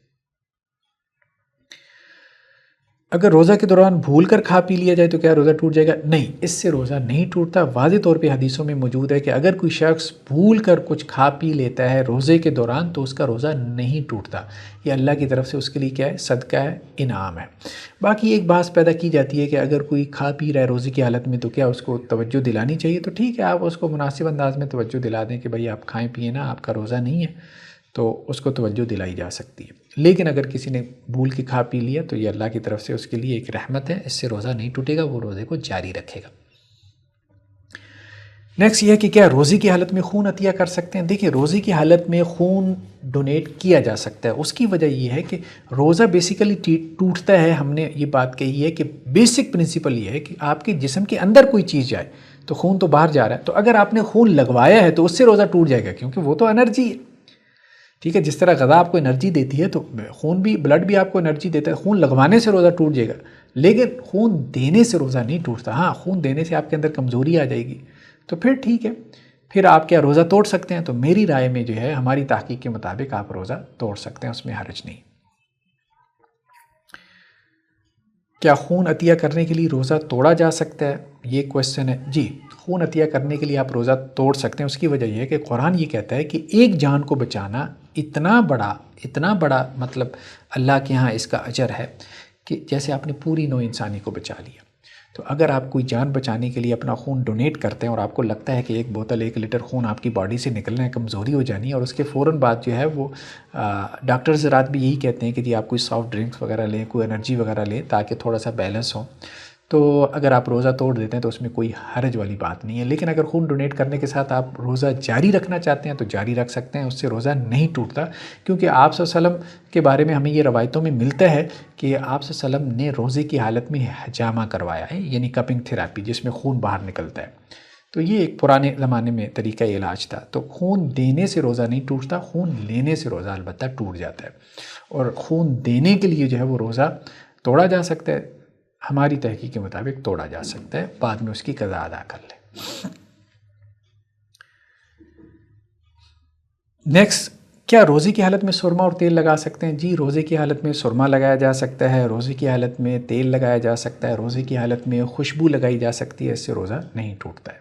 اگر روزہ کے دوران بھول کر کھا پی لیا جائے تو کیا روزہ ٹوٹ جائے گا؟ نہیں، اس سے روزہ نہیں ٹوٹتا. واضح طور پہ حدیثوں میں موجود ہے کہ اگر کوئی شخص بھول کر کچھ کھا پی لیتا ہے روزے کے دوران تو اس کا روزہ نہیں ٹوٹتا. یہ اللہ کی طرف سے اس کے لیے کیا ہے؟ صدقہ ہے، انعام ہے. باقی ایک بحث پیدا کی جاتی ہے کہ اگر کوئی کھا پی رہا ہے روزے کی حالت میں تو کیا اس کو توجہ دلانی چاہیے؟ تو ٹھیک ہے، آپ اس کو مناسب انداز میں توجہ دلا دیں کہ بھائی آپ کھائیں پئیں نا، آپ کا روزہ نہیں ہے، تو اس کو توجہ دلائی جا سکتی ہے. لیکن اگر کسی نے بھول کے کھا پی لیا تو یہ اللہ کی طرف سے اس کے لیے ایک رحمت ہے، اس سے روزہ نہیں ٹوٹے گا، وہ روزے کو جاری رکھے گا. نیکسٹ یہ ہے کہ کیا روزے کی حالت میں خون عطیہ کر سکتے ہیں؟ دیکھیں روزے کی حالت میں خون ڈونیٹ کیا جا سکتا ہے. اس کی وجہ یہ ہے کہ روزہ بیسیکلی ٹوٹتا ہے. ہم نے یہ بات کہی ہے کہ بیسک پرنسپل یہ ہے کہ آپ کے جسم کے اندر کوئی چیز جائے تو خون تو باہر جا رہا ہے، تو اگر آپ نے خون لگوایا ہے تو اس سے روزہ ٹوٹ جائے گا کیونکہ وہ تو انرجی ہے. ٹھیک ہے، جس طرح غذا آپ کو انرجی دیتی ہے تو خون بھی، بلڈ بھی آپ کو انرجی دیتا ہے. خون لگوانے سے روزہ ٹوٹ جائے گا لیکن خون دینے سے روزہ نہیں ٹوٹتا. ہاں، خون دینے سے آپ کے اندر کمزوری آ جائے گی تو پھر ٹھیک ہے، پھر آپ کیا روزہ توڑ سکتے ہیں. تو میری رائے میں جو ہے، ہماری تحقیق کے مطابق آپ روزہ توڑ سکتے ہیں، اس میں حرج نہیں. کیا خون عطیہ کرنے کے لیے روزہ توڑا جا سکتا ہے؟ یہ کویشچن ہے. جی، خون عطیہ کرنے کے لیے آپ روزہ توڑ سکتے ہیں. اس کی وجہ یہ ہے کہ قرآن یہ کہتا ہے کہ ایک جان کو بچانا اتنا بڑا مطلب اللہ کے ہاں اس کا اجر ہے کہ جیسے آپ نے پوری نوع انسانی کو بچا لیا. تو اگر آپ کوئی جان بچانے کے لیے اپنا خون ڈونیٹ کرتے ہیں اور آپ کو لگتا ہے کہ ایک بوتل 1 لیٹر خون آپ کی باڈی سے نکلنا ہے، کمزوری ہو جانی ہے، اور اس کے فوراً بعد جو ہے وہ ڈاکٹرز رات بھی یہی کہتے ہیں کہ جی آپ کوئی سافٹ ڈرنکس وغیرہ لیں، کوئی انرجی وغیرہ لیں تاکہ تھوڑا سا بیلنس ہو، تو اگر آپ روزہ توڑ دیتے ہیں تو اس میں کوئی حرج والی بات نہیں ہے. لیکن اگر خون ڈونیٹ کرنے کے ساتھ آپ روزہ جاری رکھنا چاہتے ہیں تو جاری رکھ سکتے ہیں، اس سے روزہ نہیں ٹوٹتا. کیونکہ آپ صلی اللہ علیہ وسلم کے بارے میں ہمیں یہ روایتوں میں ملتا ہے کہ آپ صلی اللہ علیہ وسلم نے روزے کی حالت میں حجامہ کروایا ہے، یعنی کپنگ تھراپی، جس میں خون باہر نکلتا ہے. تو یہ ایک پرانے زمانے میں طریقہ علاج تھا. تو خون دینے سے روزہ نہیں ٹوٹتا، خون لینے سے روزہ البتہ ٹوٹ جاتا ہے. اور خون دینے کے لیے جو ہے وہ روزہ توڑا جا سکتا ہے. ہماری تحقیق کے مطابق توڑا جا سکتا ہے، بعد میں اس کی قضا ادا کر لیں. نیکسٹ، کیا روزے کی حالت میں سرما اور تیل لگا سکتے ہیں؟ جی، روزے کی حالت میں سرما لگایا جا سکتا ہے، روزے کی حالت میں تیل لگایا جا سکتا ہے، روزے کی حالت میں خوشبو لگائی جا سکتی ہے، اس سے روزہ نہیں ٹوٹتا ہے.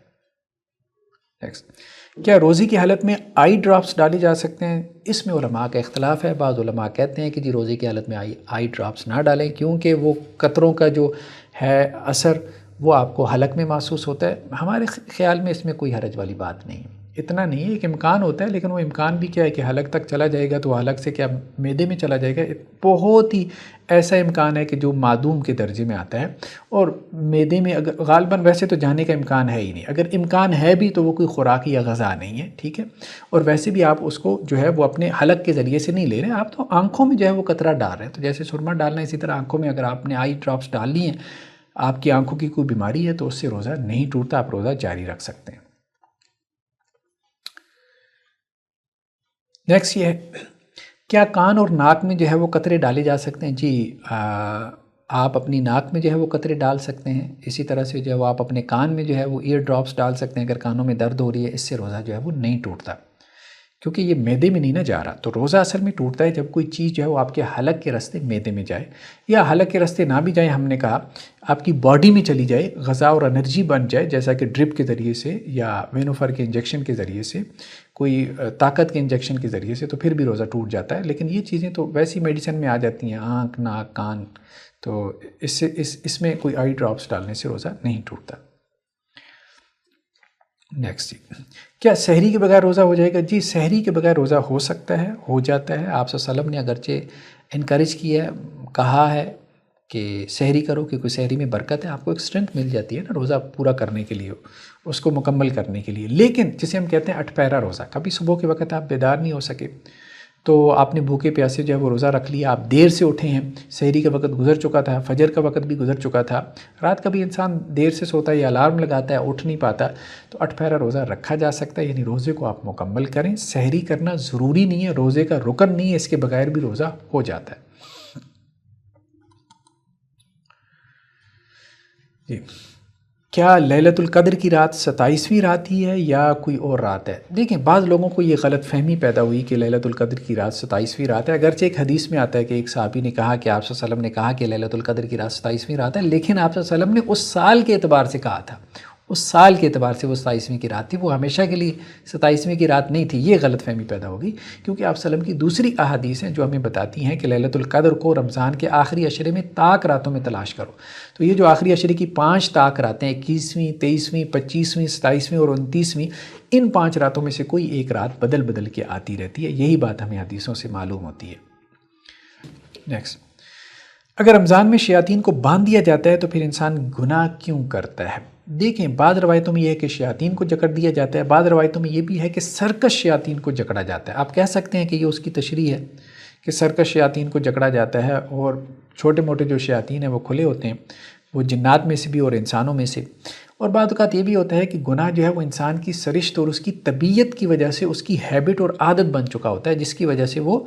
نیکسٹ، کیا روزے کی حالت میں آئی ڈراپس ڈالے جا سکتے ہیں؟ اس میں علماء کا اختلاف ہے. بعض علماء کہتے ہیں کہ جی روزے کی حالت میں آئی ڈراپس نہ ڈالیں کیونکہ وہ قطروں کا جو ہے اثر وہ آپ کو حلق میں محسوس ہوتا ہے. ہمارے خیال میں اس میں کوئی حرج والی بات نہیں ہے، اتنا نہیں ہے. ایک امکان ہوتا ہے لیکن وہ امکان بھی کیا ہے کہ حلق تک چلا جائے گا تو حلق سے کیا معدے میں چلا جائے گا. بہت ہی ایسا امکان ہے کہ جو معدوم کے درجے میں آتا ہے، اور معدے میں اگر غالباً ویسے تو جانے کا امکان ہے ہی نہیں. اگر امکان ہے بھی تو وہ کوئی خوراک یا غذا نہیں ہے. ٹھیک ہے، اور ویسے بھی آپ اس کو جو ہے وہ اپنے حلق کے ذریعے سے نہیں لے رہے ہیں، آپ تو آنکھوں میں جو ہے وہ قطرہ ڈال رہے ہیں. تو جیسے سرما ڈالنا ہے اسی طرح آنکھوں میں اگر آپ نے آئی ڈراپس ڈال لی ہیں، آپ کی آنکھوں کی کوئی بیماری ہے تو اس سے روزہ نہیں ٹوٹتا، آپ روزہ جاری رکھ سکتے ہیں. نیکسٹ یہ ہے، کیا کان اور ناک میں جو ہے وہ قطرے ڈالے جا سکتے ہیں؟ جی، آپ اپنی ناک میں جو ہے وہ قطرے ڈال سکتے ہیں. اسی طرح سے جو ہے وہ آپ اپنے کان میں جو ہے وہ ایئر ڈراپس ڈال سکتے ہیں اگر کانوں میں درد ہو رہی ہے. اس سے روزہ جو ہے وہ نہیں ٹوٹتا. کیونکہ یہ معدے میں نہیں نہ جا رہا. تو روزہ اصل میں ٹوٹتا ہے جب کوئی چیز جو ہے وہ آپ کے حلق کے راستے معدے میں جائے، یا حلق کے راستے نہ بھی جائے، ہم نے کہا آپ کی باڈی میں چلی جائے، غذا اور انرجی بن جائے، جیسا کہ ڈرپ کے ذریعے سے یا وینوفر کے انجیکشن کے ذریعے سے، کوئی طاقت کے انجیکشن کے ذریعے سے، تو پھر بھی روزہ ٹوٹ جاتا ہے. لیکن یہ چیزیں تو ویسی میڈیسن میں آ جاتی ہیں، آنکھ، ناک، کان، تو اس میں کوئی آئی ڈراپس ڈالنے سے روزہ نہیں ٹوٹتا. نیکسٹ، کیا سحری کے بغیر روزہ ہو جائے گا؟ جی، سحری کے بغیر روزہ ہو سکتا ہے، ہو جاتا ہے. آپ صلی اللہ علیہ وسلم نے اگرچہ انکریج کیا ہے، کہا ہے کہ سحری کرو کیونکہ سحری میں برکت ہے، آپ کو ایک اسٹرینتھ مل جاتی ہے نا روزہ پورا کرنے کے لیے، اس کو مکمل کرنے کے لیے. لیکن جسے ہم کہتے ہیں اٹھ پہرا روزہ، کبھی صبح کے وقت آپ بیدار نہیں ہو سکے تو آپ نے بھوکے پیاسے جو ہے وہ روزہ رکھ لیا، آپ دیر سے اٹھے ہیں، سحری کا وقت گزر چکا تھا، فجر کا وقت بھی گزر چکا تھا، رات کا بھی انسان دیر سے سوتا ہے یا الارم لگاتا ہے، اٹھ نہیں پاتا، تو اٹھ پہرا روزہ رکھا جا سکتا ہے. یعنی روزے کو آپ مکمل کریں. سحری کرنا ضروری نہیں ہے، روزے کا رکن نہیں ہے، اس کے بغیر بھی روزہ ہو جاتا ہے. جی، کیا لیلۃ القدر کی رات 27ویں رات ہی ہے یا کوئی اور رات ہے؟ دیکھیں، بعض لوگوں کو یہ غلط فہمی پیدا ہوئی کہ لیلۃ القدر کی رات 27ویں رات ہے. اگرچہ ایک حدیث میں آتا ہے کہ ایک صحابی نے کہا کہ آپ صلی اللہ علیہ وسلم نے کہا کہ لیلۃ القدر کی رات 27ویں رات ہے، لیکن آپ صلی اللہ علیہ وسلم نے اس سال کے اعتبار سے کہا تھا، اس سال کے اعتبار سے وہ 27ویں کی رات تھی، وہ ہمیشہ کے لیے 27ویں کی رات نہیں تھی. یہ غلط فہمی پیدا ہوگی کیونکہ آپ صلی اللہ علیہ وسلم کی دوسری احادیث ہیں جو ہمیں بتاتی ہیں کہ لیلۃ القدر کو رمضان کے آخری عشرے میں طاق راتوں میں تلاش کرو. تو یہ جو آخری عشرے کی 5 طاق راتیں، 21ویں، 23ویں، 25ویں، 27ویں اور 29ویں، ان 5 راتوں میں سے کوئی ایک رات بدل بدل کے آتی رہتی ہے. یہی بات ہمیں حدیثوں سے معلوم ہوتی ہے. نیکسٹ، اگر رمضان میں شیاطین کو باندھ دیا جاتا ہے تو پھر انسان گناہ کیوں کرتا ہے؟ دیکھیں، بعض روایتوں میں یہ ہے کہ شیاطین کو جکڑ دیا جاتا ہے، بعض روایتوں میں یہ بھی ہے کہ سرکش شیاطین کو جکڑا جاتا ہے. آپ کہہ سکتے ہیں کہ یہ اس کی تشریح ہے کہ سرکش شیاطین کو جکڑا جاتا ہے، اور چھوٹے موٹے جو شیاطین ہیں وہ کھلے ہوتے ہیں، وہ جنات میں سے بھی اور انسانوں میں سے. اور بعض اوقات یہ بھی ہوتا ہے کہ گناہ جو ہے وہ انسان کی سرشت اور اس کی طبیعت کی وجہ سے اس کی ہیبٹ اور عادت بن چکا ہوتا ہے، جس کی وجہ سے وہ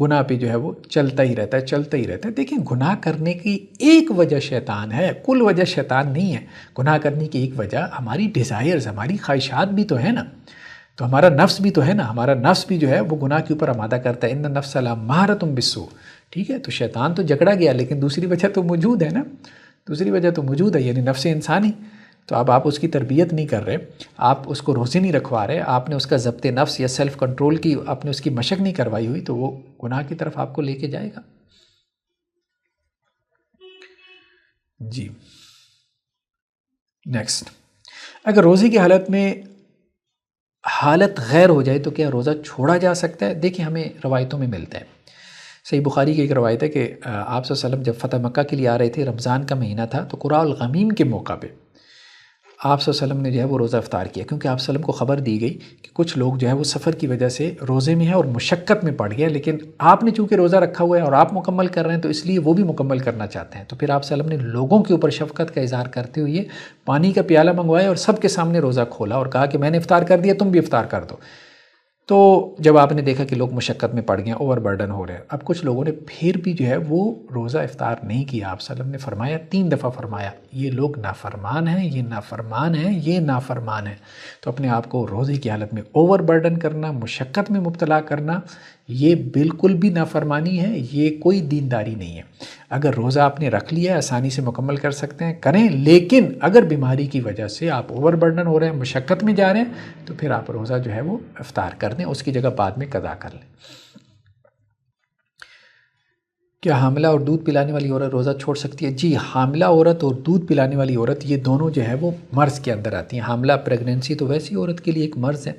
گناہ پہ جو ہے وہ چلتا ہی رہتا ہے، چلتا ہی رہتا ہے. دیکھیں، گناہ کرنے کی ایک وجہ شیطان ہے، کل وجہ شیطان نہیں ہے. گناہ کرنے کی ایک وجہ ہماری ڈیزائرز، ہماری خواہشات بھی تو ہے نا، تو ہمارا نفس بھی تو ہے نا، ہمارا نفس بھی جو ہے وہ گناہ کے اوپر آمادہ کرتا ہے. ان النفس لامارۃ بالسوء. ٹھیک ہے، تو شیطان تو جکڑا گیا، لیکن دوسری وجہ تو موجود ہے نا، دوسری وجہ تو موجود ہے، یعنی نفس انسانی. تو اب آپ اس کی تربیت نہیں کر رہے، آپ اس کو روزے نہیں رکھوا رہے، آپ نے اس کا ضبط نفس یا سیلف کنٹرول کی آپ نے اس کی مشق نہیں کروائی ہوئی، تو وہ گناہ کی طرف آپ کو لے کے جائے گا. جی، نیکسٹ، اگر روزے کی حالت میں حالت غیر ہو جائے تو کیا روزہ چھوڑا جا سکتا ہے؟ دیکھیں، ہمیں روایتوں میں ملتا ہے. صحیح بخاری کی ایک روایت ہے کہ آپ صلی اللہ علیہ وسلم جب فتح مکہ کے لیے آ رہے تھے، رمضان کا مہینہ تھا، تو قراء الغمیم کے موقع پہ آپ صلی اللہ علیہ وسلم نے جو ہے وہ روزہ افطار کیا، کیونکہ آپ صلی اللہ علیہ وسلم کو خبر دی گئی کہ کچھ لوگ جو ہے وہ سفر کی وجہ سے روزے میں ہیں اور مشقت میں پڑ گئے، لیکن آپ نے چونکہ روزہ رکھا ہوا ہے اور آپ مکمل کر رہے ہیں، تو اس لیے وہ بھی مکمل کرنا چاہتے ہیں. تو پھر آپ صلی اللہ علیہ وسلم نے لوگوں کے اوپر شفقت کا اظہار کرتے ہوئے پانی کا پیالہ منگوایا اور سب کے سامنے روزہ کھولا اور کہا کہ میں نے افطار کر دیا، تم بھی افطار کر دو. تو جب آپ نے دیکھا کہ لوگ مشقت میں پڑ گئے ہیں، اوور برڈن ہو رہے ہیں، اب کچھ لوگوں نے پھر بھی جو ہے وہ روزہ افطار نہیں کیا. آپ صلی اللہ علیہ وسلم نے فرمایا، 3 دفعہ فرمایا، یہ لوگ نافرمان ہیں، یہ نافرمان ہیں، یہ نافرمان ہیں. تو اپنے آپ کو روزے کی حالت میں اوور برڈن کرنا، مشقت میں مبتلا کرنا، یہ بالکل بھی نافرمانی ہے، یہ کوئی دینداری نہیں ہے. اگر روزہ آپ نے رکھ لیا ہے، آسانی سے مکمل کر سکتے ہیں، کریں، لیکن اگر بیماری کی وجہ سے آپ اوور برڈن ہو رہے ہیں، مشقت میں جا رہے ہیں، تو پھر آپ روزہ جو ہے وہ افطار کر دیں، اس کی جگہ بعد میں قضا کر لیں. کیا حاملہ اور دودھ پلانے والی عورت روزہ چھوڑ سکتی ہے؟ جی، حاملہ عورت اور دودھ پلانے والی عورت یہ دونوں جو ہے وہ مرض کے اندر آتی ہیں. حاملہ پریگننسی تو ویسی عورت کے لیے ایک مرض ہے،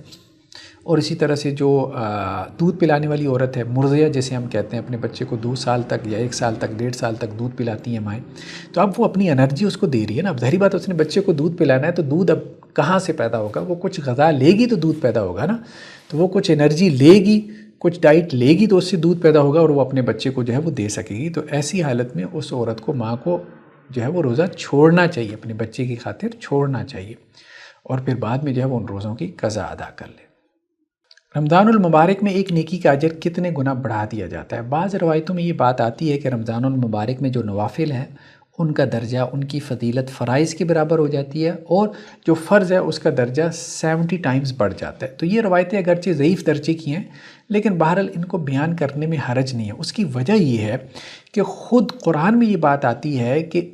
اور اسی طرح سے جو دودھ پلانے والی عورت ہے، مرضیہ جیسے ہم کہتے ہیں، اپنے بچے کو 2 سال تک یا 1 سال تک، 1.5 سال تک دودھ پلاتی ہیں مائیں، تو اب وہ اپنی انرجی اس کو دے رہی ہے نا. اب ظاہری بات، اس نے بچے کو دودھ پلانا ہے، تو دودھ اب کہاں سے پیدا ہوگا؟ وہ کچھ غذا لے گی تو دودھ پیدا ہوگا نا، تو وہ کچھ انرجی لے گی، کچھ ڈائٹ لے گی، تو اس سے دودھ پیدا ہوگا اور وہ اپنے بچے کو جو ہے وہ دے سکے گی. تو ایسی حالت میں اس عورت کو، ماں کو جو ہے وہ روزہ چھوڑنا چاہیے، اپنے بچے کی خاطر چھوڑنا چاہیے، اور پھر بعد میں جو ہے وہ ان روزوں کی قضا ادا کر لے. رمضان المبارک میں ایک نیکی کا اجر کتنے گنا بڑھا دیا جاتا ہے؟ بعض روایتوں میں یہ بات آتی ہے کہ رمضان المبارک میں جو نوافل ہیں ان کا درجہ ان کی فضیلت فرائض کے برابر ہو جاتی ہے، اور جو فرض ہے اس کا درجہ 70 ٹائمز بڑھ جاتا ہے۔ تو یہ روایتیں اگرچہ ضعیف درجے کی ہیں، لیکن بہرحال ان کو بیان کرنے میں حرج نہیں ہے۔ اس کی وجہ یہ ہے کہ خود قرآن میں یہ بات آتی ہے کہ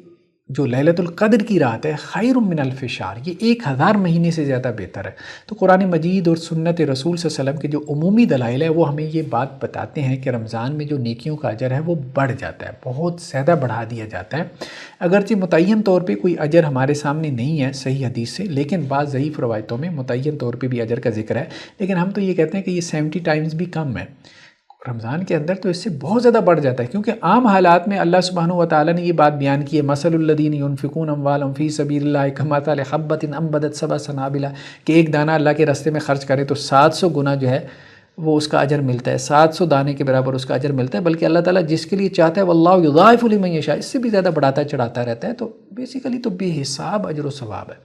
جو لیلۃ القدر کی رات ہے خیر من الف شہر، یہ 1000 مہینے سے زیادہ بہتر ہے۔ تو قرآن مجید اور سنت رسول صلی اللہ علیہ وسلم کے جو عمومی دلائل ہیں وہ ہمیں یہ بات بتاتے ہیں کہ رمضان میں جو نیکیوں کا اجر ہے وہ بڑھ جاتا ہے، بہت زیادہ بڑھا دیا جاتا ہے۔ اگرچہ متعین طور پہ کوئی اجر ہمارے سامنے نہیں ہے صحیح حدیث سے، لیکن بعض ضعیف روایتوں میں متعین طور پہ بھی اجر کا ذکر ہے، لیکن ہم تو یہ کہتے ہیں کہ یہ 70 ٹائمز بھی کم ہے۔ رمضان کے اندر تو اس سے بہت زیادہ بڑھ جاتا ہے، کیونکہ عام حالات میں اللہ سبحانہ و تعالیٰ نے یہ بات بیان کی ہے، مثل الذین ينفقون اموالهم فی سبیل اللہ کمثل حبۃ انبتت سبع سنابل، کہ ایک دانہ اللہ کے راستے میں خرچ کرے تو 700 گنا جو ہے وہ اس کا اجر ملتا ہے، 700 دانے کے برابر اس کا اجر ملتا ہے، بلکہ اللہ تعالیٰ جس کے لیے چاہتا ہے واللہ یضاعف لمن یشاء، اس سے بھی زیادہ بڑھاتا چڑھاتا رہتا ہے۔ تو بیسیکلی تو بے حساب اجر و ثواب ہے،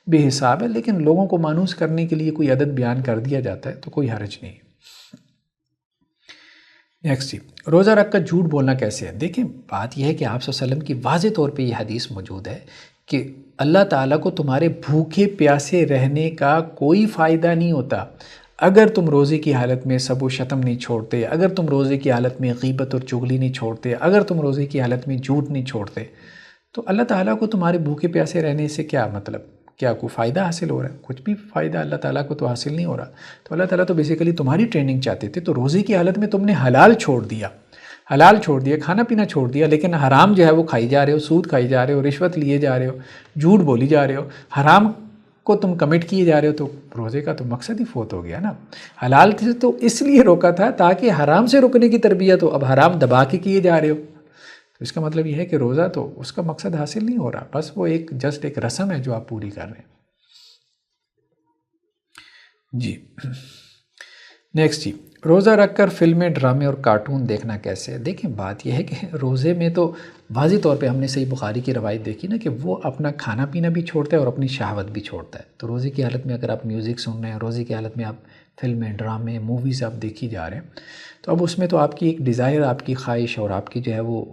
بے حساب ہے، لیکن لوگوں کو مانوس کرنے کے لیے کوئی عدد بیان کر دیا جاتا ہے تو کوئی حرج نہیں۔ نیکسٹ جی، روزہ رکھ کر جھوٹ بولنا کیسے ہے؟ دیکھیں بات یہ ہے کہ آپ صلی اللہ علیہ وسلم کی واضح طور پہ یہ حدیث موجود ہے کہ اللہ تعالیٰ کو تمہارے بھوکے پیاسے رہنے کا کوئی فائدہ نہیں ہوتا اگر تم روزے کی حالت میں سب و شتم نہیں چھوڑتے، اگر تم روزے کی حالت میں غیبت اور چغلی نہیں چھوڑتے، اگر تم روزے کی حالت میں جھوٹ نہیں چھوڑتے، تو اللہ تعالیٰ کو تمہارے بھوکے پیاسے رہنے سے کیا مطلب؟ کیا کوئی فائدہ حاصل ہو رہا ہے؟ کچھ بھی فائدہ اللہ تعالیٰ کو تو حاصل نہیں ہو رہا۔ تو اللہ تعالیٰ تو بیسیکلی تمہاری ٹریننگ چاہتے تھے۔ تو روزے کی حالت میں تم نے حلال چھوڑ دیا، کھانا پینا چھوڑ دیا، لیکن حرام جو ہے وہ کھائی جا رہے ہو، سود کھائی جا رہے ہو، رشوت لیے جا رہے ہو، جھوٹ بولی جا رہے ہو، حرام کو تم کمٹ کیے جا رہے ہو، تو روزے کا تو مقصد ہی فوت ہو گیا نا۔ حلال سے تو اس لیے روکا تھا تاکہ حرام سے رکنے کی تربیت ہو، اب حرام دبا کے کیے جا رہے ہو، تو اس کا مطلب یہ ہے کہ روزہ تو اس کا مقصد حاصل نہیں ہو رہا، بس وہ جسٹ ایک رسم ہے جو آپ پوری کر رہے ہیں۔ جی نیکسٹ جی، روزہ رکھ کر فلمیں، ڈرامے اور کارٹون دیکھنا کیسے ہے؟ دیکھیں بات یہ ہے کہ روزے میں تو واضح طور پہ ہم نے صحیح بخاری کی روایت دیکھی نا کہ وہ اپنا کھانا پینا بھی چھوڑتا ہے اور اپنی شہوت بھی چھوڑتا ہے۔ تو روزے کی حالت میں اگر آپ میوزک سن رہے ہیں، روزے کی حالت میں آپ فلمیں، ڈرامے، موویز آپ دیکھی جا رہے ہیں، تو اب اس میں تو آپ کی ایک ڈیزائر، آپ کی خواہش اور آپ کی جو ہے وہ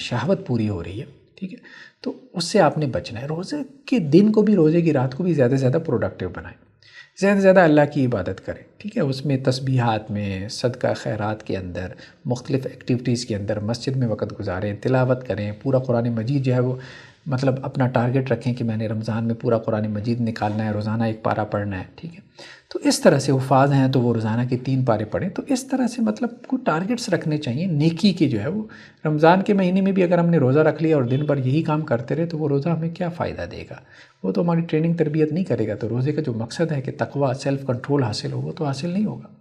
شہوت پوری ہو رہی ہے، ٹھیک ہے؟ تو اس سے آپ نے بچنا ہے۔ روزے کے دن کو بھی، روزے کی رات کو بھی زیادہ سے زیادہ پروڈکٹیو بنائیں، زیادہ سے زیادہ اللہ کی عبادت کریں، ٹھیک ہے؟ اس میں تسبیحات میں، صدقہ خیرات کے اندر، مختلف ایکٹیویٹیز کے اندر مسجد میں وقت گزاریں، تلاوت کریں، پورا قرآن مجید جو ہے وہ مطلب اپنا ٹارگٹ رکھیں کہ میں نے رمضان میں پورا قرآن مجید نکالنا ہے، روزانہ 1 پارہ پڑھنا ہے، ٹھیک ہے؟ تو اس طرح سے حفاظ ہیں تو وہ روزانہ کے 3 پارے پڑھیں۔ تو اس طرح سے مطلب کوئی ٹارگٹس رکھنے چاہیے نیکی کے جو ہے وہ۔ رمضان کے مہینے میں بھی اگر ہم نے روزہ رکھ لیا اور دن بھر یہی کام کرتے رہے تو وہ روزہ ہمیں کیا فائدہ دے گا؟ وہ تو ہماری ٹریننگ تربیت نہیں کرے گا۔ تو روزے کا جو مقصد ہے کہ تقویٰ، سیلف کنٹرول حاصل ہو، وہ تو حاصل نہیں ہوگا۔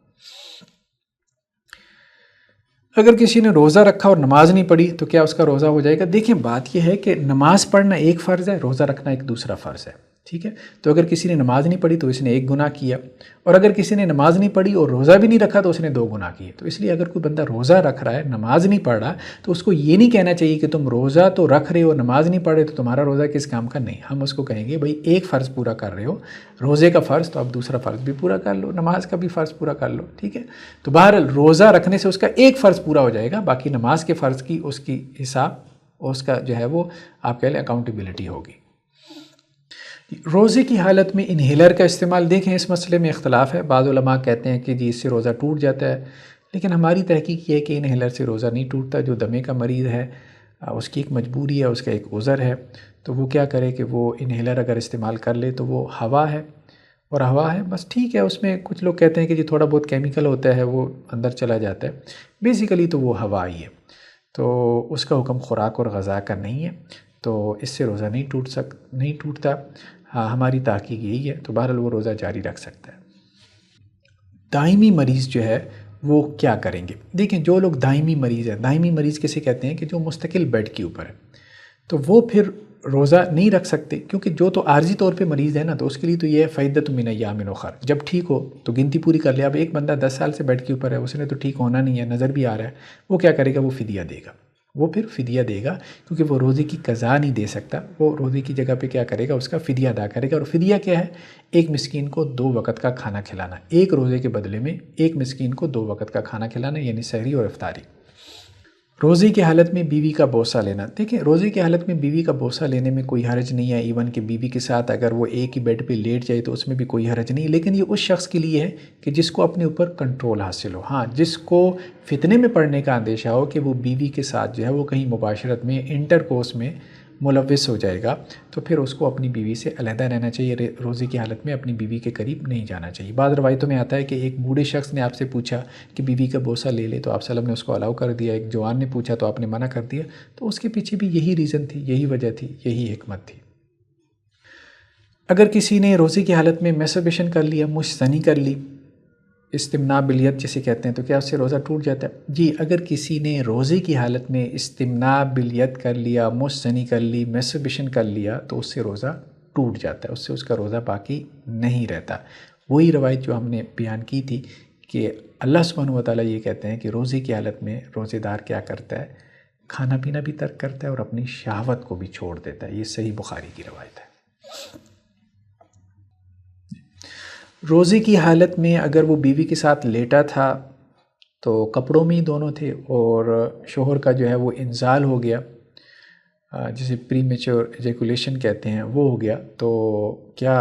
اگر کسی نے روزہ رکھا اور نماز نہیں پڑھی تو کیا اس کا روزہ ہو جائے گا؟ دیکھیں بات یہ ہے کہ نماز پڑھنا ایک فرض ہے، روزہ رکھنا ایک دوسرا فرض ہے، ٹھیک ہے؟ تو اگر کسی نے نماز نہیں پڑھی تو اس نے 1 گناہ کیا، اور اگر کسی نے نماز نہیں پڑھی اور روزہ بھی نہیں رکھا تو اس نے 2 گناہ کیے۔ تو اس لیے اگر کوئی بندہ روزہ رکھ رہا ہے، نماز نہیں پڑھ رہا، تو اس کو یہ نہیں کہنا چاہیے کہ تم روزہ تو رکھ رہے ہو، نماز نہیں پڑھ رہے تو تمہارا روزہ کس کام کا؟ نہیں، ہم اس کو کہیں گے بھائی ایک فرض پورا کر رہے ہو، روزے کا فرض، تو اب دوسرا فرض بھی پورا کر لو، نماز کا بھی فرض پورا کر لو، ٹھیک ہے؟ تو بہرحال روزہ رکھنے سے اس کا ایک فرض پورا ہو جائے گا، باقی نماز کے فرض کی اس کی حساب، اس کا جو ہے وہ آپ کہہ لیں اکاؤنٹیبلٹی ہوگی۔ روزے کی حالت میں انہیلر کا استعمال، دیکھیں اس مسئلے میں اختلاف ہے۔ بعض علماء کہتے ہیں کہ جی اس سے روزہ ٹوٹ جاتا ہے، لیکن ہماری تحقیق یہ ہے کہ انہیلر سے روزہ نہیں ٹوٹتا۔ جو دمے کا مریض ہے اس کی ایک مجبوری ہے، اس کا ایک عذر ہے، تو وہ کیا کرے کہ وہ انہیلر اگر استعمال کر لے تو وہ ہوا ہے، اور ہوا ہے بس ٹھیک ہے۔ اس میں کچھ لوگ کہتے ہیں کہ جی تھوڑا بہت کیمیکل ہوتا ہے وہ اندر چلا جاتا ہے، بیسیکلی تو وہ ہوا ہی ہے، تو اس کا حکم خوراک اور غذا کا نہیں ہے، تو اس سے روزہ نہیں ٹوٹتا۔ ہاں ہماری تحقیق یہی ہے، تو بہرحال وہ روزہ جاری رکھ سکتا ہے۔ دائمی مریض جو ہے وہ کیا کریں گے؟ دیکھیں جو لوگ دائمی مریض ہیں، دائمی مریض کسے کہتے ہیں کہ جو مستقل بیڈ کے اوپر ہے، تو وہ پھر روزہ نہیں رکھ سکتے، کیونکہ جو تو عارضی طور پہ مریض ہے نا، تو اس کے لیے تو یہ ہے فعدۃ من ایام اخر، جب ٹھیک ہو تو گنتی پوری کر لے۔ اب ایک بندہ 10 سال سے بیڈ کے اوپر ہے، اس نے تو ٹھیک ہونا نہیں ہے، نظر بھی آ رہا ہے، وہ کیا کرے گا؟ وہ فدیہ دے گا، وہ پھر فدیہ دے گا، کیونکہ وہ روزے کی قضا نہیں دے سکتا، وہ روزے کی جگہ پہ کیا کرے گا؟ اس کا فدیہ ادا کرے گا۔ اور فدیہ کیا ہے؟ ایک مسکین کو 2 وقت کا کھانا کھلانا، ایک روزے کے بدلے میں ایک مسکین کو 2 وقت کا کھانا کھلانا، یعنی سحری اور افطاری۔ روزے کی حالت میں بیوی کا بوسہ لینا، دیکھیں روزے کی حالت میں بیوی کا بوسہ لینے میں کوئی حرج نہیں ہے، ایون کہ بیوی کے ساتھ اگر وہ ایک ہی بیڈ پہ لیٹ جائے تو اس میں بھی کوئی حرج نہیں، لیکن یہ اس شخص کے لیے ہے کہ جس کو اپنے اوپر کنٹرول حاصل ہو، ہاں جس کو فتنے میں پڑنے کا اندیشہ ہو کہ وہ بیوی کے ساتھ جو ہے وہ کہیں مباشرت میں انٹر کورس میں ملوث ہو جائے گا، تو پھر اس کو اپنی بیوی سے علیحدہ رہنا چاہیے، روزے کی حالت میں اپنی بیوی کے قریب نہیں جانا چاہیے۔ بعض روایتوں میں آتا ہے کہ ایک بوڑھے شخص نے آپ سے پوچھا کہ بیوی کا بوسہ لے لے، تو آپ صلی اللہ علیہ وسلم نے اس کو الاؤ کر دیا، ایک جوان نے پوچھا تو آپ نے منع کر دیا، تو اس کے پیچھے بھی یہی ریزن تھی، یہی وجہ تھی، یہی حکمت تھی۔ اگر کسی نے روزے کی حالت میں میسٹربیشن کر لیا، مشتنی کر لی، استمناء بالید جسے کہتے ہیں، تو کیا اس سے روزہ ٹوٹ جاتا ہے؟ جی، اگر کسی نے روزے کی حالت میں استمناء بالید کر لیا، مشتنی کر لی، میسٹربیشن کر لیا تو اس سے روزہ ٹوٹ جاتا ہے، اس سے اس کا روزہ باقی نہیں رہتا۔ وہی روایت جو ہم نے بیان کی تھی کہ اللہ سبحانہ و تعالیٰ یہ کہتے ہیں کہ روزے کی حالت میں روزے دار کیا کرتا ہے؟ کھانا پینا بھی ترک کرتا ہے اور اپنی شہوت کو بھی چھوڑ دیتا ہے۔ یہ صحیح بخاری کی روایت ہے۔ روزے کی حالت میں اگر وہ بیوی کے ساتھ لیٹا تھا تو کپڑوں میں ہی دونوں تھے اور شوہر کا جو ہے وہ انزال ہو گیا، جسے پری میچور ایجیکولیشن کہتے ہیں، وہ ہو گیا، تو کیا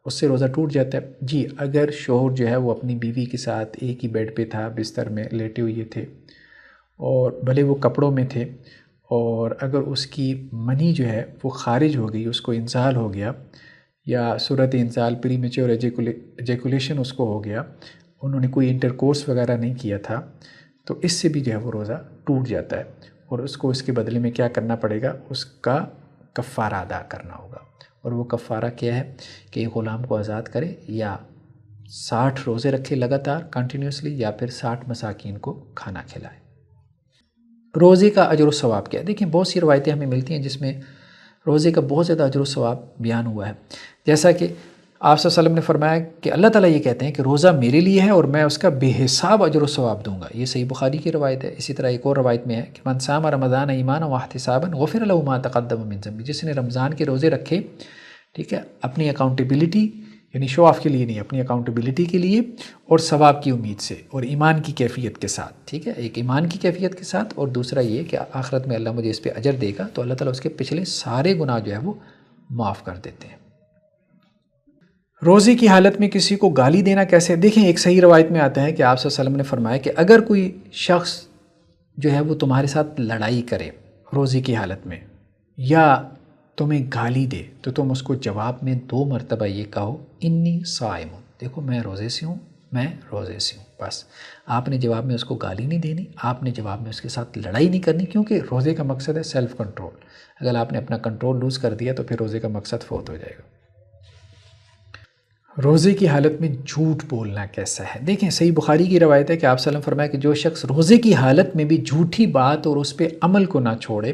اس سے روزہ ٹوٹ جاتا ہے؟ جی، اگر شوہر جو ہے وہ اپنی بیوی کے ساتھ ایک ہی بیڈ پہ تھا، بستر میں لیٹے ہوئے تھے اور بھلے وہ کپڑوں میں تھے، اور اگر اس کی منی جو ہے وہ خارج ہو گئی، اس کو انزال ہو گیا یا صورت انزال پری میچور ایجیکولیشن اس کو ہو گیا، انہوں نے کوئی انٹر کورس وغیرہ نہیں کیا تھا، تو اس سے بھی جو ہے وہ روزہ ٹوٹ جاتا ہے، اور اس کو اس کے بدلے میں کیا کرنا پڑے گا؟ اس کا کفارہ ادا کرنا ہوگا، اور وہ کفارہ کیا ہے کہ ایک غلام کو آزاد کرے یا 60 روزے رکھے لگاتار کنٹینیوسلی، یا پھر 60 مساکین کو کھانا کھلائے۔ روزے کا اجر و ثواب کیا ہے؟ دیکھیں بہت سی روایتیں ہمیں ملتی ہیں جس میں روزے کا بہت زیادہ اجر و ثواب بیان ہوا ہے، جیسا کہ آپ صلی اللہ علیہ وسلم نے فرمایا کہ اللہ تعالیٰ یہ کہتے ہیں کہ روزہ میرے لیے ہے اور میں اس کا بے حساب اجر و ثواب دوں گا۔ یہ صحیح بخاری کی روایت ہے۔ اسی طرح ایک اور روایت میں ہے کہ من صام رمضان ایمانا واحتسابا غفر له ما تقدم من ذنبه، جس نے رمضان کے روزے رکھے، ٹھیک ہے، اپنی اکاؤنٹیبلٹی یعنی شو آف کے لیے نہیں، اپنی اکاؤنٹیبلٹی کے لیے اور ثواب کی امید سے اور ایمان کی کیفیت کے ساتھ، ٹھیک ہے، ایک ایمان کی کیفیت کے ساتھ، اور دوسرا یہ کہ آخرت میں اللہ مجھے اس پہ اجر دے گا، تو اللہ تعالیٰ اس کے پچھلے سارے گناہ جو ہے وہ معاف کر دیتے ہیں۔ روزے کی حالت میں کسی کو گالی دینا کیسے؟ دیکھیں ایک صحیح روایت میں آتا ہے کہ آپ صلی اللہ علیہ وسلم نے فرمایا کہ اگر کوئی شخص جو ہے وہ تمہارے ساتھ لڑائی کرے روزے کی حالت میں یا تمہیں گالی دے تو تم اس کو جواب میں 2 مرتبہ یہ کہو انی صائم، دیکھو میں روزے سے ہوں، میں روزے سے ہوں، بس۔ آپ نے جواب میں اس کو گالی نہیں دینی، آپ نے جواب میں اس کے ساتھ لڑائی نہیں کرنی، کیونکہ روزے کا مقصد ہے سیلف کنٹرول۔ اگر آپ نے اپنا کنٹرول لوز کر دیا تو پھر روزے کا مقصد فوت ہو جائے گا۔ روزے کی حالت میں جھوٹ بولنا کیسا ہے؟ دیکھیں صحیح بخاری کی روایت ہے کہ آپ صلی اللہ علیہ وسلم فرمایا کہ جو شخص روزے کی حالت میں بھی جھوٹی بات اور اس پہ عمل کو نہ چھوڑے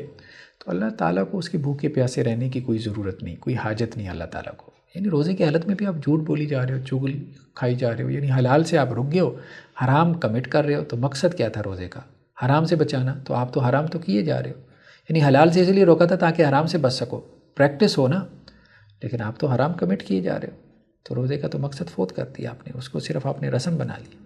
تو اللہ تعالیٰ کو اس کے بھوکے پیاسے رہنے کی کوئی ضرورت نہیں، کوئی حاجت نہیں اللہ تعالیٰ کو۔ یعنی روزے کی حالت میں بھی آپ جھوٹ بولی جا رہے ہو، چغل کھائی جا رہے ہو، یعنی حلال سے آپ رک گئے ہو، حرام کمٹ کر رہے ہو، تو مقصد کیا تھا روزے کا؟ حرام سے بچانا، تو آپ تو حرام تو کیے جا رہے ہو۔ یعنی حلال سے اس لیے روکا تھا تاکہ حرام سے بچ سکو، پریکٹس ہو نا، لیکن آپ تو حرام کمٹ کیے جا رہے ہو، تو روزے کا تو مقصد فوت کر دیا آپ نے، اس کو صرف آپ نے رسم بنا لی۔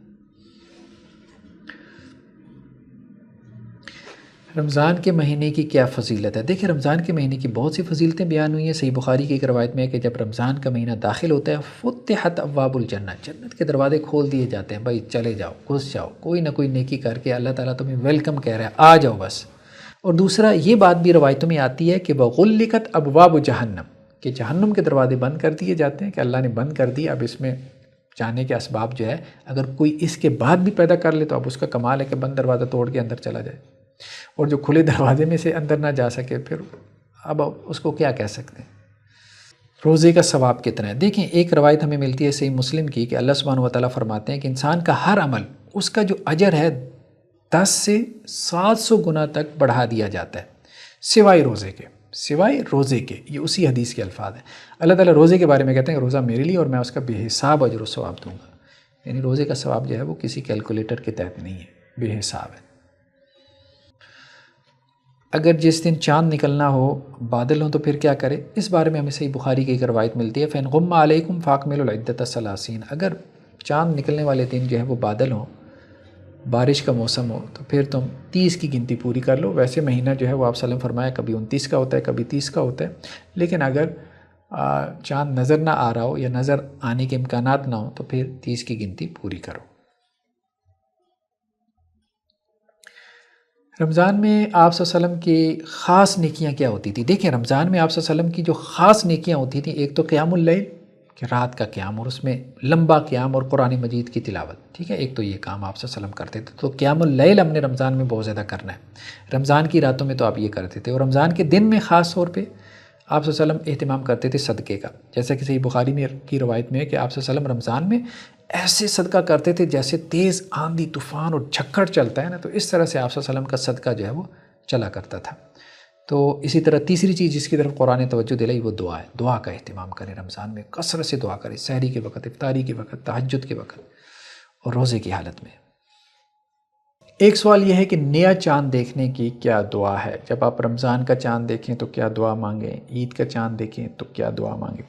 رمضان کے مہینے کی کیا فضیلت ہے؟ دیکھیں رمضان کے مہینے کی بہت سی فضیلتیں بیان ہوئی ہیں۔ صحیح بخاری کی ایک روایت میں ہے کہ جب رمضان کا مہینہ داخل ہوتا ہے فتحت ابواب الجنہ، جنت کے دروازے کھول دیے جاتے ہیں، بھائی چلے جاؤ، گھس جاؤ، کوئی نہ کوئی نیکی کر کے اللہ تعالیٰ تمہیں ویلکم کہہ رہا ہے، آ جاؤ بس۔ اور دوسرا یہ بات بھی روایتوں میں آتی ہے کہ وغلقت ابواب جہنم، کہ جہنم کے دروازے بند کر دیے جاتے ہیں، کہ اللہ نے بند کر دیا، اب اس میں جانے کے اسباب جو ہے اگر کوئی اس کے بعد بھی پیدا کر لے تو اب اس کا کمال ہے کہ بند دروازہ توڑ کے اندر چلا جائے، اور جو کھلے دروازے میں سے اندر نہ جا سکے پھر اب اس کو کیا کہہ سکتے ہیں۔ روزے کا ثواب کتنا ہے؟ دیکھیں ایک روایت ہمیں ملتی ہے صحیح مسلم کی کہ اللہ سبحانہ و تعالیٰ فرماتے ہیں کہ انسان کا ہر عمل اس کا جو اجر ہے 10 سے 700 گنا تک بڑھا دیا جاتا ہے، سوائے روزے کے، سوائے روزے کے۔ یہ اسی حدیث کے الفاظ ہیں۔ اللہ تعالیٰ روزے کے بارے میں کہتے ہیں کہ روزہ میرے لیے اور میں اس کا بے حساب اجر و ثواب دوں گا، یعنی روزے کا ثواب جو ہے وہ کسی کیلکولیٹر کے تحت نہیں ہے، بے حساب ہے۔ اگر جس دن چاند نکلنا ہو، بادل ہوں، تو پھر کیا کرے؟ اس بارے میں ہمیں صحیح بخاری کی ایک روایت ملتی ہے فَإِنْ غُمَّ عَلَيْكُمْ فَأَكْمِلُوا الْعِدَّةَ 30، اگر چاند نکلنے والے دن جو ہے وہ بادل ہوں، بارش کا موسم ہو تو پھر تم 30 کی گنتی پوری کر لو. ویسے مہینہ جو ہے وہ آپ صلی اللہ علیہ وسلم فرمایا کبھی 29 کا ہوتا ہے کبھی 30 کا ہوتا ہے، لیکن اگر چاند نظر نہ آ رہا ہو یا نظر آنے کے امکانات نہ ہوں تو پھر 30 کی گنتی پوری کرو. رمضان میں آپ صلی اللہ علیہ وسلم کی خاص نیکیاں کیا ہوتی تھی؟ دیکھیں رمضان میں آپ صلی اللہ علیہ وسلم کی جو خاص نیکیاں ہوتی تھیں، ایک تو قیام اللیل کہ رات کا قیام، اور اس میں لمبا قیام اور قرآن مجید کی تلاوت، ٹھیک ہے، ایک تو یہ کام آپ صلی اللہ علیہ وسلم کرتے تھے. تو قیام اللیل ہم نے رمضان میں بہت زیادہ کرنا ہے. رمضان کی راتوں میں تو آپ یہ کرتے تھے، اور رمضان کے دن میں خاص طور پہ آپ صلی اللہ علیہ وسلم اہتمام کرتے تھے صدقے کا. جیسا کہ صحیح بخاری میں کی روایت میں ہے کہ آپ صلی اللہ علیہ وسلم رمضان میں ایسے صدقہ کرتے تھے جیسے تیز آندھی طوفان اور جھکڑ چلتا ہے نا، تو اس طرح سے آپ صلی اللہ علیہ وسلم کا صدقہ جو ہے وہ چلا کرتا تھا. تو اسی طرح تیسری چیز جس کی طرف قرآن توجہ دلائی وہ دعا ہے. دعا کا اہتمام کریں رمضان میں، کثرت سے دعا کریں، سحری کے وقت، افطاری کے وقت، تہجد کے وقت اور روزے کی حالت میں. ایک سوال یہ ہے کہ نیا چاند دیکھنے کی کیا دعا ہے؟ جب آپ رمضان کا چاند دیکھیں تو کیا دعا مانگیں، عید کا چاند دیکھیں تو کیا دعا مانگیں؟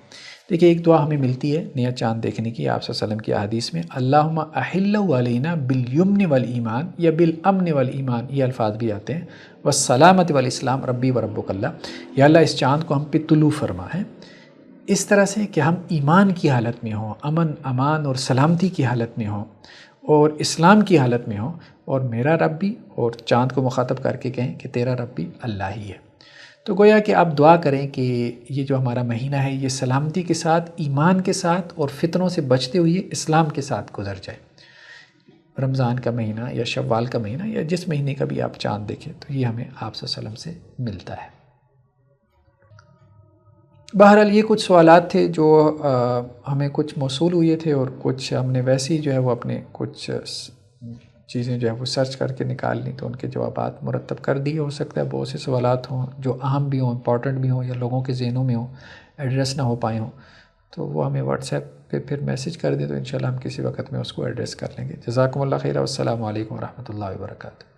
دیکھیں ایک دعا ہمیں ملتی ہے نیا چاند دیکھنے کی آپ صلی اللہ علیہ وسلم کی احادیث میں، اللہم احلہ علینا بالیمن والایمان یا بالامن والایمان، یہ الفاظ بھی آتے ہیں، والسلامت والاسلام ربی و ربک اللہ، یا اللہ اس چاند کو ہم پہ طلوع فرما ہے اس طرح سے کہ ہم ایمان کی حالت میں ہوں، امن امان اور سلامتی کی حالت میں ہوں اور اسلام کی حالت میں ہوں، اور میرا رب بھی، اور چاند کو مخاطب کر کے کہیں کہ تیرا رب بھی اللہ ہی ہے. تو گویا کہ آپ دعا کریں کہ یہ جو ہمارا مہینہ ہے یہ سلامتی کے ساتھ، ایمان کے ساتھ اور فتنوں سے بچتے ہوئے اسلام کے ساتھ گزر جائے. رمضان کا مہینہ یا شوال کا مہینہ یا جس مہینے کا بھی آپ چاند دیکھیں تو یہ ہمیں آپ صلی اللہ علیہ وسلم سے ملتا ہے. بہرحال یہ کچھ سوالات تھے جو ہمیں کچھ موصول ہوئے تھے، اور کچھ ہم نے ویسے ہی جو ہے وہ اپنے کچھ چیزیں جو ہے وہ سرچ کر کے نکال لیں تو ان کے جوابات مرتب کر دیے. ہو سکتا ہے بہت سے سوالات ہوں جو اہم بھی ہوں، امپورٹنٹ بھی ہوں، یا لوگوں کے ذہنوں میں ہوں، ایڈریس نہ ہو پائے ہوں، تو وہ ہمیں واٹس ایپ پہ پھر میسج کر دیں تو انشاءاللہ ہم کسی وقت میں اس کو ایڈریس کر لیں گے. جزاکم اللہ خیر، والسلام علیکم ورحمۃ اللہ وبرکاتہ.